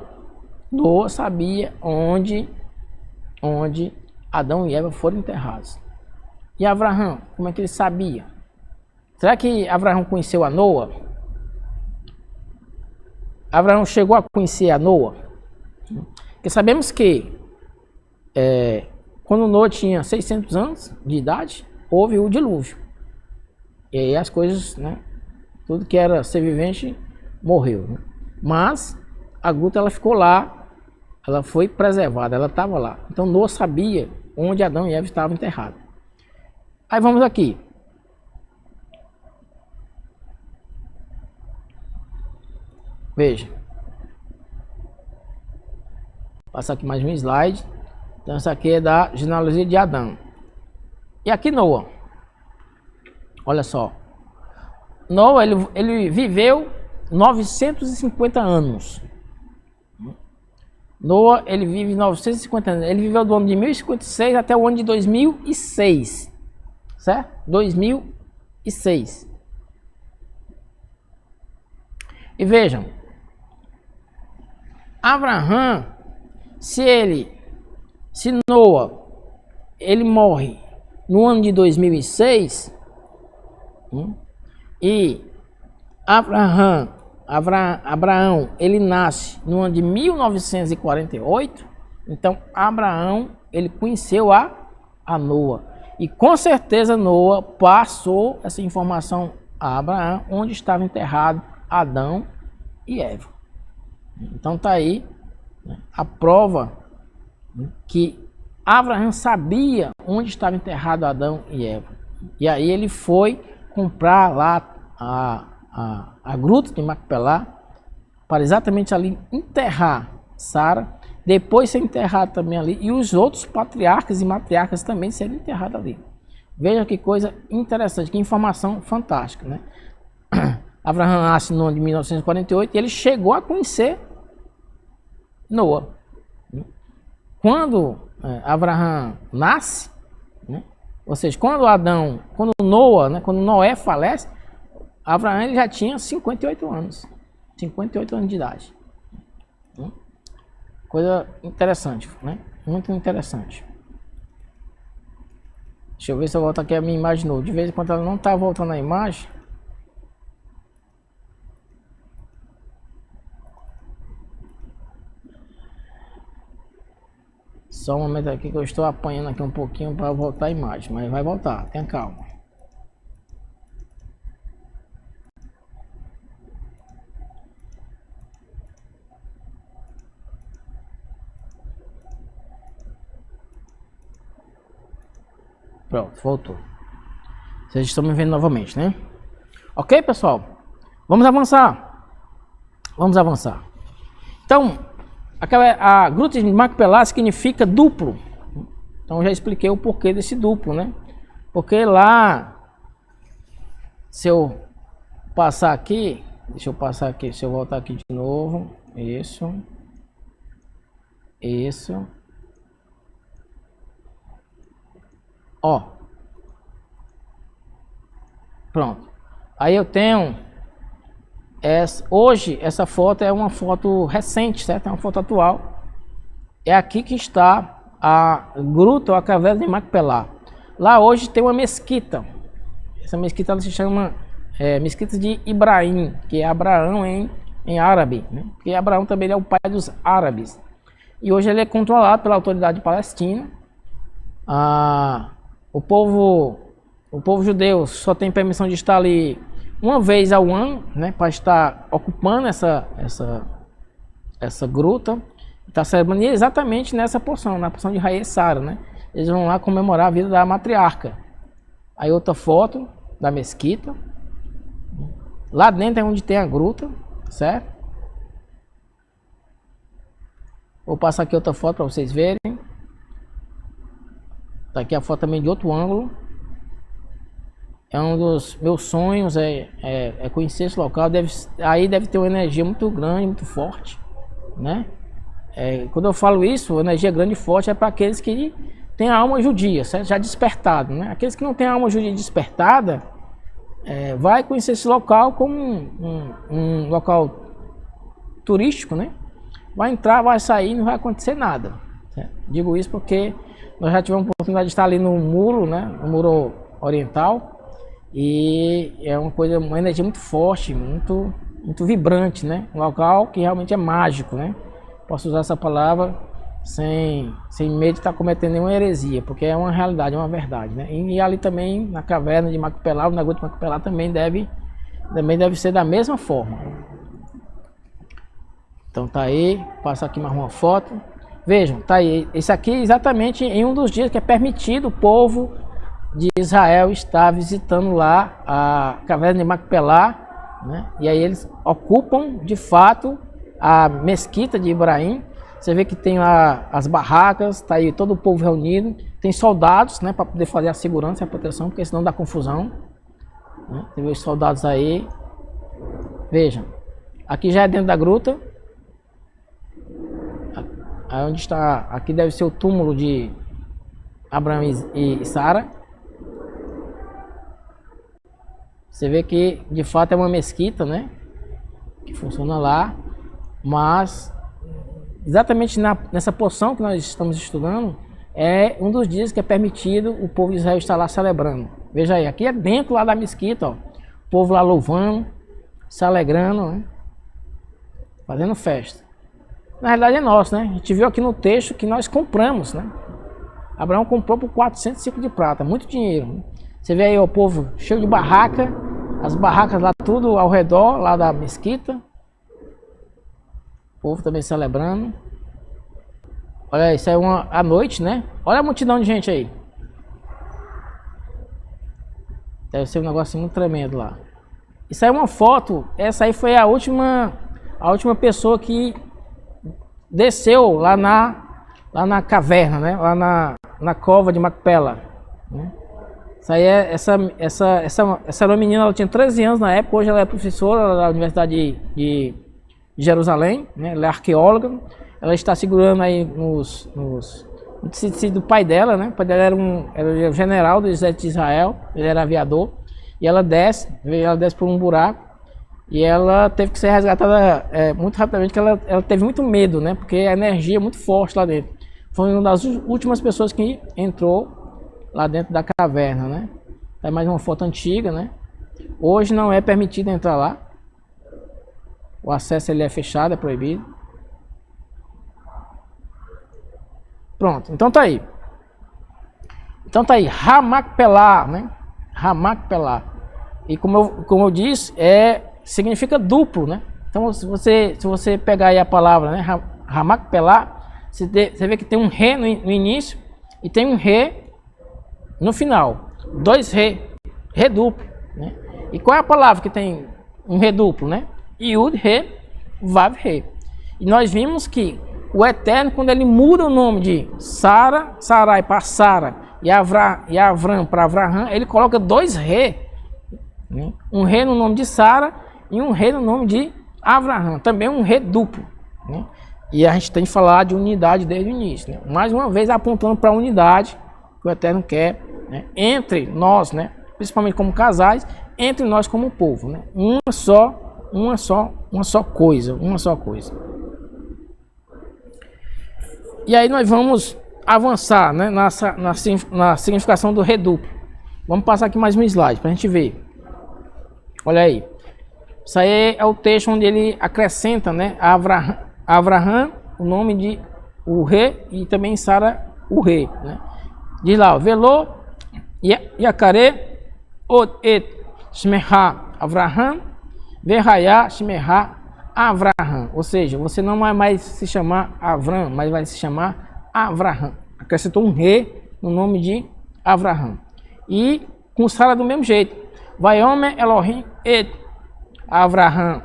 sabia onde Adão e Eva foram enterrados. E Abraão, como é que ele sabia? Será que Abraão conheceu a Noa? Abraão chegou a conhecer a Noa? Porque sabemos que quando Noa tinha 600 anos de idade, houve o dilúvio. E aí as coisas, né? Tudo que era ser vivente morreu. Né? Mas a gruta ela ficou lá, ela foi preservada, ela estava lá. Então Noa sabia onde Adão e Eva estavam enterrados. Aí vamos aqui. Veja. Passa aqui mais um slide. Então essa aqui é da genealogia de Adão. E aqui Noa. Olha só. Noa ele viveu 950 anos. Noa ele vive 950 anos. Ele viveu do ano de 1056 até o ano de 2006. Certo? 2006. E vejam. Abraão, se Noa, ele morre no ano de 2006, e Abraão, ele nasce no ano de 1948, então Abraão, ele conheceu a Noa. E com certeza Noa passou essa informação a Abraão, onde estava enterrado Adão e Eva. Então tá aí, né, a prova, né, que Abraão sabia onde estava enterrado Adão e Eva. E aí ele foi comprar lá a gruta de Macpelá para exatamente ali enterrar Sara, depois ser enterrado também ali, e os outros patriarcas e matriarcas também serem enterrados ali. Veja que coisa interessante, que informação fantástica, né? Abraão nasce no ano de 1948 e ele chegou a conhecer Noa. Quando Abraão nasce, né? Ou seja, quando Noa, né? Quando Noé falece, Abraão ele já tinha 58 anos. 58 anos de idade. Coisa interessante, né? Muito interessante. Deixa eu ver se eu volto aqui a minha imagem de novo. De vez em quando ela não está voltando a imagem. Só um momento aqui que eu estou apanhando aqui um pouquinho para voltar a imagem, mas vai voltar, tenha calma. Pronto, voltou. Vocês estão me vendo novamente, né? Ok, pessoal? Vamos avançar. Vamos avançar. Então, a gruta de Macpelá significa duplo. Então já expliquei o porquê desse duplo, né? Porque lá, se eu passar aqui, deixa eu passar aqui, se eu voltar aqui de novo, isso, ó, pronto. Aí eu tenho hoje essa foto é uma foto recente, certo? É uma foto atual. É aqui que está a gruta ou a caverna de Macpelá. Lá hoje tem uma mesquita. Essa mesquita ela se chama Mesquita de Ibrahim, que é Abraão em árabe, né? Porque Abraão também é o pai dos árabes. E hoje ele é controlado pela autoridade palestina. O povo judeu só tem permissão de estar ali uma vez ao ano, né, para estar ocupando essa gruta. Está celebrando exatamente nessa porção, na porção de Haye Sara, né? Eles vão lá comemorar a vida da matriarca. Aí outra foto da mesquita. Lá dentro é onde tem a gruta, certo? Vou passar aqui outra foto para vocês verem. Tá aqui a foto também de outro ângulo. É um dos meus sonhos, é conhecer esse local. Aí deve ter uma energia muito grande, muito forte, né? Quando eu falo isso, energia grande e forte é para aqueles que têm a alma judia, certo? Já despertado, né? Aqueles que não têm a alma judia despertada, vai conhecer esse local como um local turístico, né? Vai entrar, vai sair, não vai acontecer nada, certo? Digo isso porque nós já tivemos a oportunidade de estar ali no muro, né? No muro oriental. E é uma energia muito forte, muito vibrante, né? Um local que realmente é mágico, né? Posso usar essa palavra sem medo de estar cometendo nenhuma heresia, porque é uma realidade, é uma verdade, né? E ali também, na caverna de Macupelá, o negócio de Macupelá também deve ser da mesma forma. Então tá aí, passa aqui mais uma foto. Vejam, tá aí, esse aqui é exatamente em um dos dias que é permitido o povo de Israel estar visitando lá a caverna de Macupelá, né? E aí eles ocupam de fato a mesquita de Ibrahim. Você vê que tem lá as barracas, tá aí todo o povo reunido, tem soldados, né, para poder fazer a segurança e a proteção, porque senão dá confusão, né? Você vê os soldados aí. Vejam, aqui já é dentro da gruta. Aí onde está, aqui deve ser o túmulo de Abraão e Sara. Você vê que de fato é uma mesquita, né, que funciona lá, mas exatamente nessa porção que nós estamos estudando é um dos dias que é permitido o povo de Israel estar lá celebrando. Veja aí, aqui é dentro lá da mesquita, ó, o povo lá louvando, se alegrando, né, fazendo festa. Na realidade é nosso, né? A gente viu aqui no texto que nós compramos, né? Abraão comprou por 400 ciclos de prata, muito dinheiro, né? Você vê aí o povo cheio de barraca, as barracas lá tudo ao redor, lá da mesquita. O povo também celebrando. Olha, isso é à noite, né? Olha a multidão de gente aí. Deve ser um negócio muito tremendo lá. Isso aí é uma foto, essa aí foi a última pessoa que desceu lá na caverna, né? Lá na cova de Macpela, né? Isso aí essa era uma menina, ela tinha 13 anos na época, hoje ela é professora da Universidade de Jerusalém, né? Ela é arqueóloga, ela está segurando aí no tecido do pai dela, né? O pai dela era um general do exército de Israel, ele era aviador, e ela desce por um buraco. E ela teve que ser resgatada muito rapidamente, porque ela teve muito medo, né? Porque a energia é muito forte lá dentro. Foi uma das últimas pessoas que entrou lá dentro da caverna, né? É mais uma foto antiga, né? Hoje não é permitido entrar lá. O acesso ele é fechado, é proibido. Pronto, então tá aí. Hamacpelá, né? Hamacpelá. E como eu disse, significa duplo, né? Então se você pegar aí a palavra, né, Hamacpelá, você vê que tem um Re no início e tem um Re no final. Dois Re duplo, né? E qual é a palavra que tem um Re duplo, né? Yud, Re, Vav, Re. E nós vimos que o Eterno, quando ele muda o nome de Sarai para Sara e Avram para Avraham, ele coloca dois Re, né? Um Re no nome de Sara e um Re no nome de Avraham, também um Re duplo, né? E a gente tem que falar de unidade desde o início, né? Mais uma vez apontando para a unidade que o Eterno quer, né? Entre nós, né? Principalmente como casais, entre nós como povo, né? Uma só coisa. E aí nós vamos avançar, né? Na significação do Re duplo. Vamos passar aqui mais um slide para a gente ver. Olha aí. Isso aí é o texto onde ele acrescenta, né, a Avraham, o nome de o Re, e também Sara, o Re, né? Diz lá, Velo, Yakare, Od et Shmeha Avraham, Verhaya Shmeha Avraham. Ou seja, você não vai mais se chamar Avram, mas vai se chamar Avraham. Acrescentou um Re no nome de Avraham. E com Sara do mesmo jeito. Vaiomer Elohim et Avraham,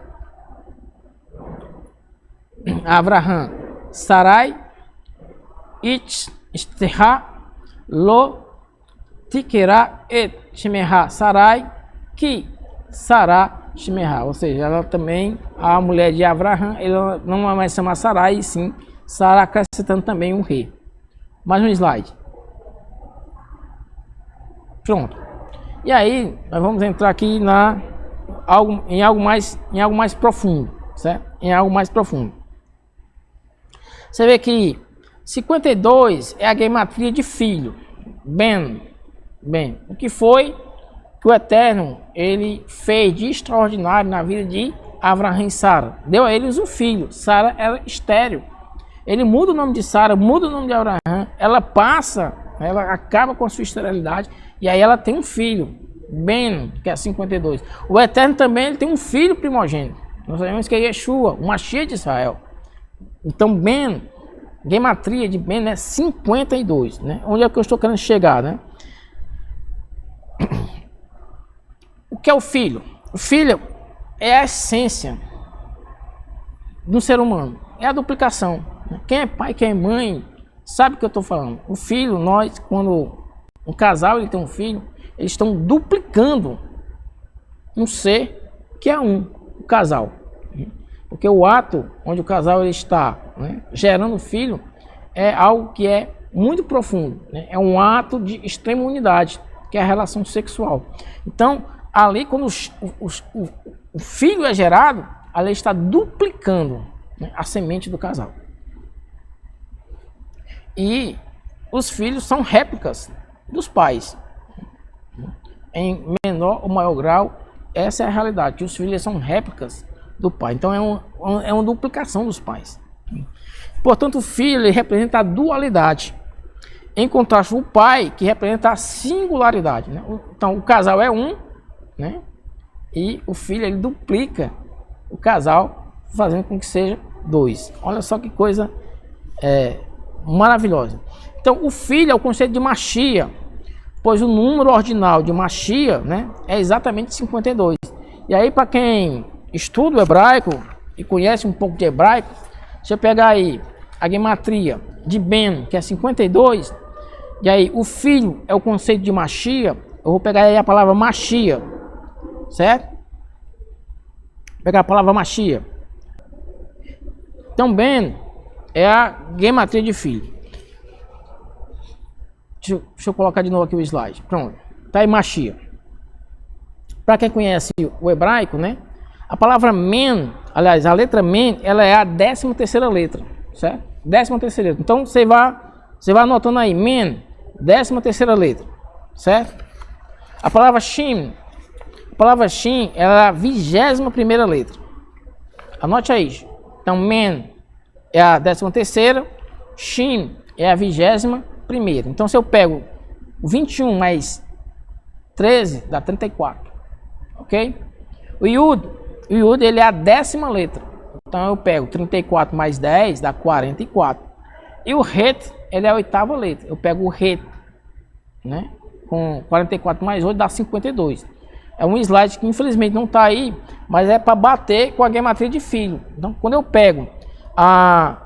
Sarai, Itzterá, Lo, Tikera et Shmeha Sarai, Ki Sará Shmeha. Ou seja, ela também, a mulher de Avraham, ela não vai mais chamar Sarai, e sim Sara, acrescentando também um rei. Mais um slide. Pronto. E aí, nós vamos entrar aqui em algo mais profundo, certo? Em algo mais profundo. Você vê que 52 é a gematria de filho. Ben. O que foi que o Eterno ele fez de extraordinário na vida de Abraão e Sara? Deu a eles um filho. Sara era estéril. Ele muda o nome de Sara, muda o nome de Abraão. Ela acaba com a sua esterilidade e aí ela tem um filho, Ben, que é 52. O Eterno também ele tem um filho primogênito. Nós sabemos que é Yeshua, o Mashiach de Israel. Então Ben, gematria de Ben é 52, né? Onde é que eu estou querendo chegar, né? O que é o filho? O filho é a essência do ser humano, é a duplicação. Quem é pai, quem é mãe, sabe o que eu estou falando. O filho, quando um casal ele tem um filho, eles estão duplicando um ser que é o casal. Porque o ato onde o casal ele está, né, gerando filho é algo que é muito profundo, né? É um ato de extrema unidade, que é a relação sexual. Então, ali quando o filho é gerado, ali está duplicando, né, a semente do casal. E os filhos são réplicas dos pais. Em menor ou maior grau, essa é a realidade, que os filhos são réplicas do pai. Então é uma duplicação dos pais. Portanto, o filho ele representa a dualidade, em contraste com o pai, que representa a singularidade, né? Então o casal é um, né? E o filho ele duplica o casal, fazendo com que seja dois. Olha só que coisa maravilhosa. Então o filho é o conceito de Mashiach, pois o número ordinal de Mashiach, né, é exatamente 52. E aí, para quem estuda o hebraico e conhece um pouco de hebraico, se eu pegar aí a gematria de Ben, que é 52, e aí o filho é o conceito de Mashiach, eu vou pegar aí a palavra Mashiach, certo? Vou pegar a palavra Mashiach. Então Ben é a gematria de filho. Deixa eu colocar de novo aqui o slide. Pronto. Tá aí Mashiach. Para quem conhece o hebraico, né? A palavra men, aliás, a letra men, ela é a 13ª letra, certo? 13ª letra. Então você vai anotando aí, men, 13ª letra, certo? A palavra shin ela é a 21ª letra. Anote aí. Então men é a 13ª, shin é a 21ª. Então se eu pego o 21 mais 13 dá 34, ok? O Yud ele é a 10ª letra. Então eu pego 34 mais 10 dá 44. E o Het ele é a 8ª letra. Eu pego o Het, né? Com 44 mais 8 dá 52. É um slide que infelizmente não está aí, mas é para bater com a gematria de filho. Então quando eu pego a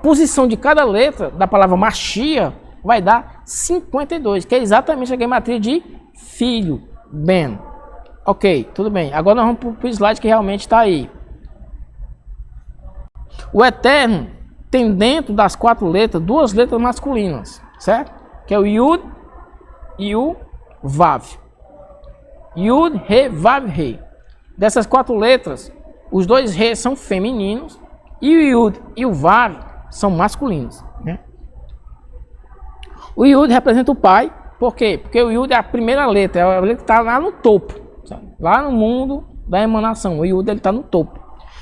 posição de cada letra da palavra Mashiach vai dar 52, que é exatamente a gematria de filho, Ben. Ok, tudo bem. Agora nós vamos para o slide que realmente está aí. O Eterno tem dentro das 4 letras, 2 letras masculinas, certo? Que é o Yud e o Vav. Yud, Re, Vav, Re. Dessas 4 letras, os 2 Re são femininos e o Yud e o Vav são masculinos, né? O Yud representa o pai, por quê? Porque o Yud é a primeira letra, é a letra que está lá no topo, sabe? Lá no mundo da emanação, o Yud está no topo.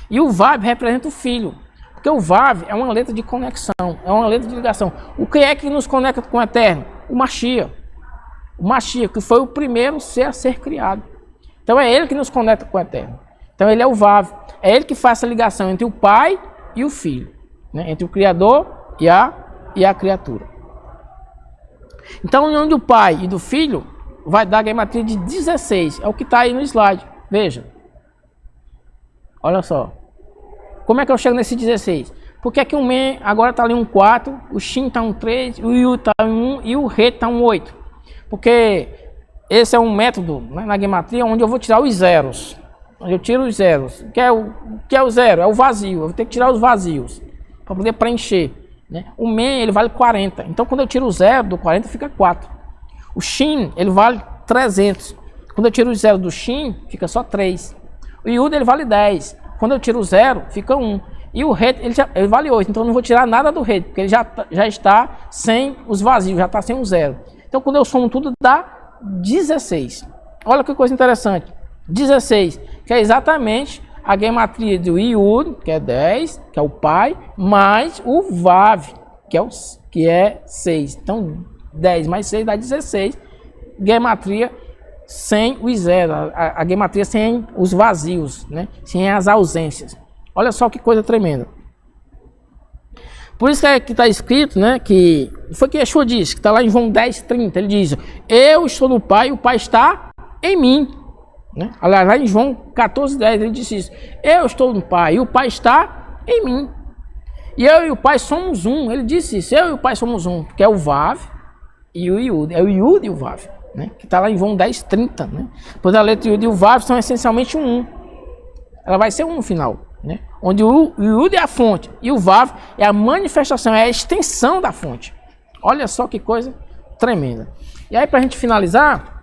E o Vav representa o filho, porque o Vav é uma letra de conexão, é uma letra de ligação. O que é que nos conecta com o Eterno? O Mashiach. O Mashiach, que foi o primeiro ser a ser criado. Então é ele que nos conecta com o Eterno. Então ele é o Vav, é ele que faz essa ligação entre o pai e o filho, né? Entre o Criador e a criatura. Então, a união do pai e do filho vai dar a gematria de 16. É o que está aí no slide. Veja. Olha só. Como é que eu chego nesse 16? Porque aqui o Men agora está ali um 4, o Shin está um 3, o Yu está um 1 e o Re está um 8. Porque esse é um método, né, na gematria onde eu vou tirar os zeros. Onde eu tiro os zeros. O que é o zero? É o vazio. Eu vou ter que tirar os vazios para poder preencher. Né? O Men ele vale 40, então quando eu tiro o zero do 40 fica 4. O Shin ele vale 300, quando eu tiro o zero do Shin fica só 3. O Yud ele vale 10, quando eu tiro o zero fica 1. E o rei, ele vale 8, então eu não vou tirar nada do rei, porque ele já está sem os vazios, já está sem o 0. Então quando eu somo tudo, dá 16. Olha que coisa interessante. 16, que é exatamente a gematria do Iud, que é 10, que é o pai, mais o Vav, que é 6. Então 10 mais 6 dá 16. Gematria sem o 0, a gematria sem os vazios, né? Sem as ausências. Olha só que coisa tremenda. Por isso que está escrito, né, que foi que Yeshua disse, que está lá em João 10:30, ele diz: eu estou no Pai e o Pai está em mim. Né? Lá em João 14:10 ele disse isso: eu estou no Pai e o Pai está em mim. E eu e o Pai somos um. Ele disse isso: eu e o Pai somos um, porque é o Vav e o Iud. É o Iud e o Vav, né? Que está lá em João 10:30. Né? Pois a letra Iud e o Vav são essencialmente um. Ela vai ser um no final. Né? Onde o Iud é a fonte e o Vav é a manifestação, é a extensão da fonte. Olha só que coisa tremenda. E aí, para a gente finalizar,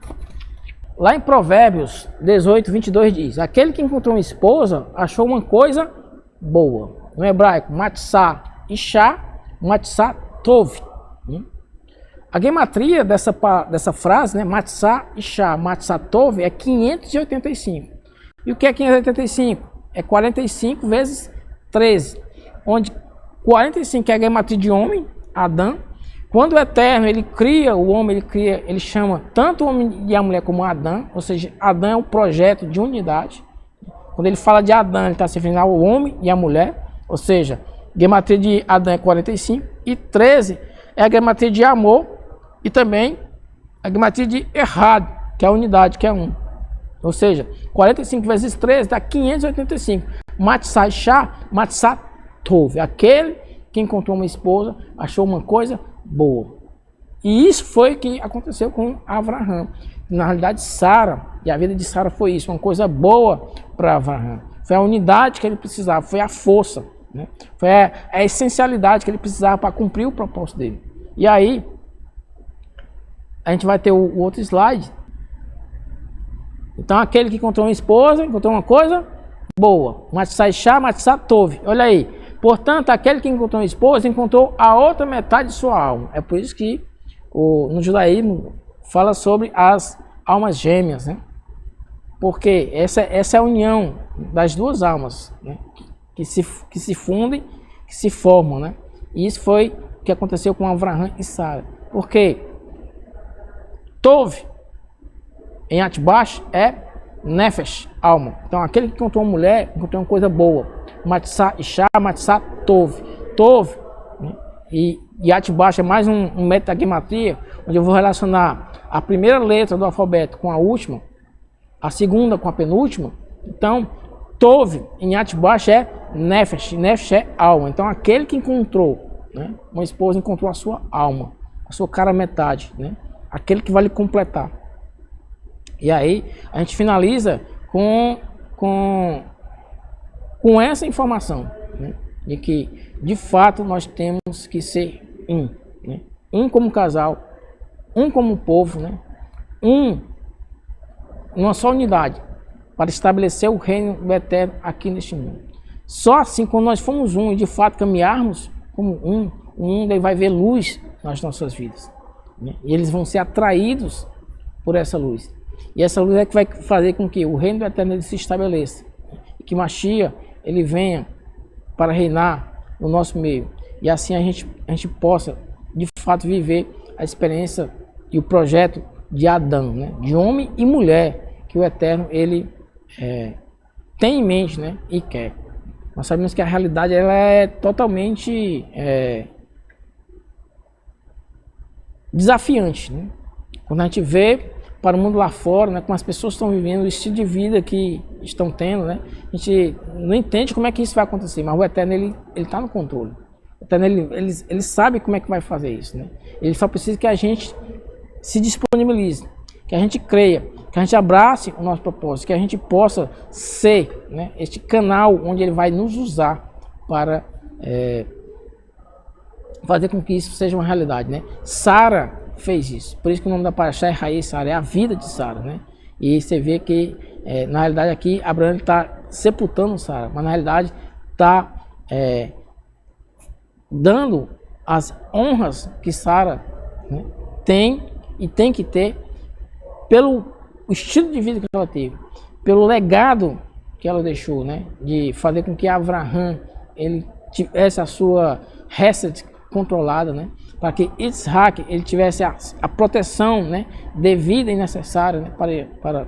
lá em Provérbios 18:22 diz: aquele que encontrou uma esposa achou uma coisa boa. No hebraico, matzah isha, matzah tov. A gematria dessa frase, né, matzah isha, matzah tov, é 585. E o que é 585? É 45 vezes 13, onde 45 é a gematria de homem, Adão. Quando o Eterno ele cria o homem, ele chama tanto o homem e a mulher como Adão, ou seja, Adão é um projeto de unidade. Quando ele fala de Adão, ele está se referindo ao homem e à mulher, ou seja, a gematria de Adão é 45 e 13 é a gematria de amor e também a gematria de Errad, que é a unidade, que é um. Ou seja, 45 vezes 13 dá 585. Matzah Shah, Matzah Tov. Aquele que encontrou uma esposa achou uma coisa boa. E isso foi o que aconteceu com Avraham. Na realidade, Sara, e a vida de Sara foi isso, uma coisa boa para Avraham. Foi a unidade que ele precisava, foi a força, né? Foi a essencialidade que ele precisava para cumprir o propósito dele. E aí, a gente vai ter o outro slide. Então, aquele que encontrou uma esposa, encontrou uma coisa boa. Matzah Shah, Matzah Tov. Olha aí. Portanto, aquele que encontrou uma esposa, encontrou a outra metade de sua alma. É por isso que no judaísmo fala sobre as almas gêmeas, né? Porque essa é a união das duas almas, né? que se fundem, que se formam, né? E isso foi o que aconteceu com Avraham e Sara. Porque Tov em Atbash é Nefesh, alma. Então aquele que encontrou uma mulher, encontrou uma coisa boa. Matzah Isha, Matzah Tov. Tov, né? E Atbash é mais um método da gematria, onde eu vou relacionar a primeira letra do alfabeto com a última, a segunda com a penúltima. Então, Tov em Atbash é Nefesh. Nefesh é alma. Então aquele que encontrou, né, uma esposa, encontrou a sua alma, a sua cara metade, né? Aquele que vai lhe completar. E aí a gente finaliza com essa informação, né? De que de fato nós temos que ser um, né? Um como casal, um como povo, né? Uma só unidade para estabelecer o reino do Eterno aqui neste mundo. Só assim, quando nós formos um e de fato caminharmos como um, o mundo vai ver luz nas nossas vidas, né? E eles vão ser atraídos por essa luz. E essa luz é que vai fazer com que o reino do Eterno ele se estabeleça. E que Mashiach ele venha para reinar no nosso meio. E assim a gente possa, de fato, viver a experiência e o projeto de Adão, né? De homem e mulher, que o Eterno ele tem em mente, né? E quer. Nós sabemos que a realidade ela é totalmente desafiante, né? Quando a gente vê para o mundo lá fora, né, como as pessoas estão vivendo, o estilo de vida que estão tendo, né, a gente não entende como é que isso vai acontecer, mas o Eterno ele está no controle. O Eterno ele sabe como é que vai fazer isso, né? Ele só precisa que a gente se disponibilize, que a gente creia, que a gente abrace o nosso propósito, que a gente possa ser, né, este canal onde ele vai nos usar para fazer com que isso seja uma realidade, né? Sara fez isso, por isso que o nome da paraxá é Raiz Sara, é a vida de Sara, né? E você vê que na realidade aqui Abraão está sepultando Sara, mas na realidade está dando as honras que Sara, né, tem e tem que ter pelo estilo de vida que ela teve, pelo legado que ela deixou, né, de fazer com que Abraão ele tivesse a sua Hesed controlada, né, para que Isaac ele tivesse a proteção, né, devida e necessária, né, para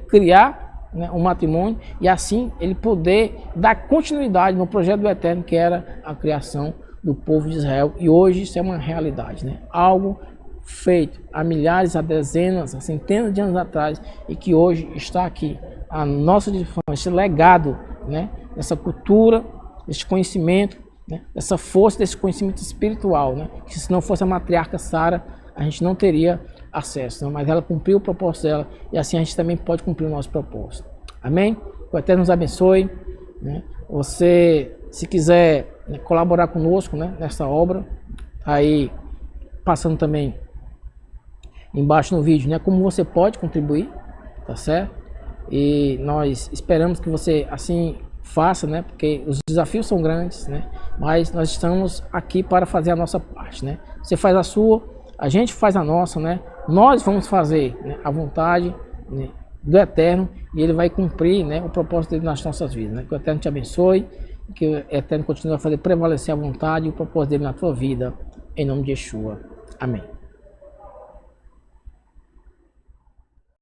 criar, né, um matrimônio e assim ele poder dar continuidade no projeto do Eterno, que era a criação do povo de Israel. E hoje isso é uma realidade, né, algo feito há milhares, há dezenas, há centenas de anos atrás, e que hoje está aqui a nossa disposição, esse legado, né, dessa cultura, desse conhecimento, né, dessa força, desse conhecimento espiritual, né, que se não fosse a matriarca Sara, a gente não teria acesso, né, mas ela cumpriu o propósito dela, e assim a gente também pode cumprir o nosso propósito. Amém? Que o Eterno nos abençoe, né? Você, se quiser, né, colaborar conosco, né, nessa obra, aí passando também embaixo no vídeo, né, como você pode contribuir, tá certo? E nós esperamos que você assim faça, né, porque os desafios são grandes, né, mas nós estamos aqui para fazer a nossa parte, né? Você faz a sua, a gente faz a nossa, né? Nós vamos fazer, né, a vontade, né, do Eterno, e ele vai cumprir, né, o propósito dele nas nossas vidas, né? Que o Eterno te abençoe, que o Eterno continue a fazer prevalecer a vontade e o propósito dele na tua vida, em nome de Yeshua. Amém.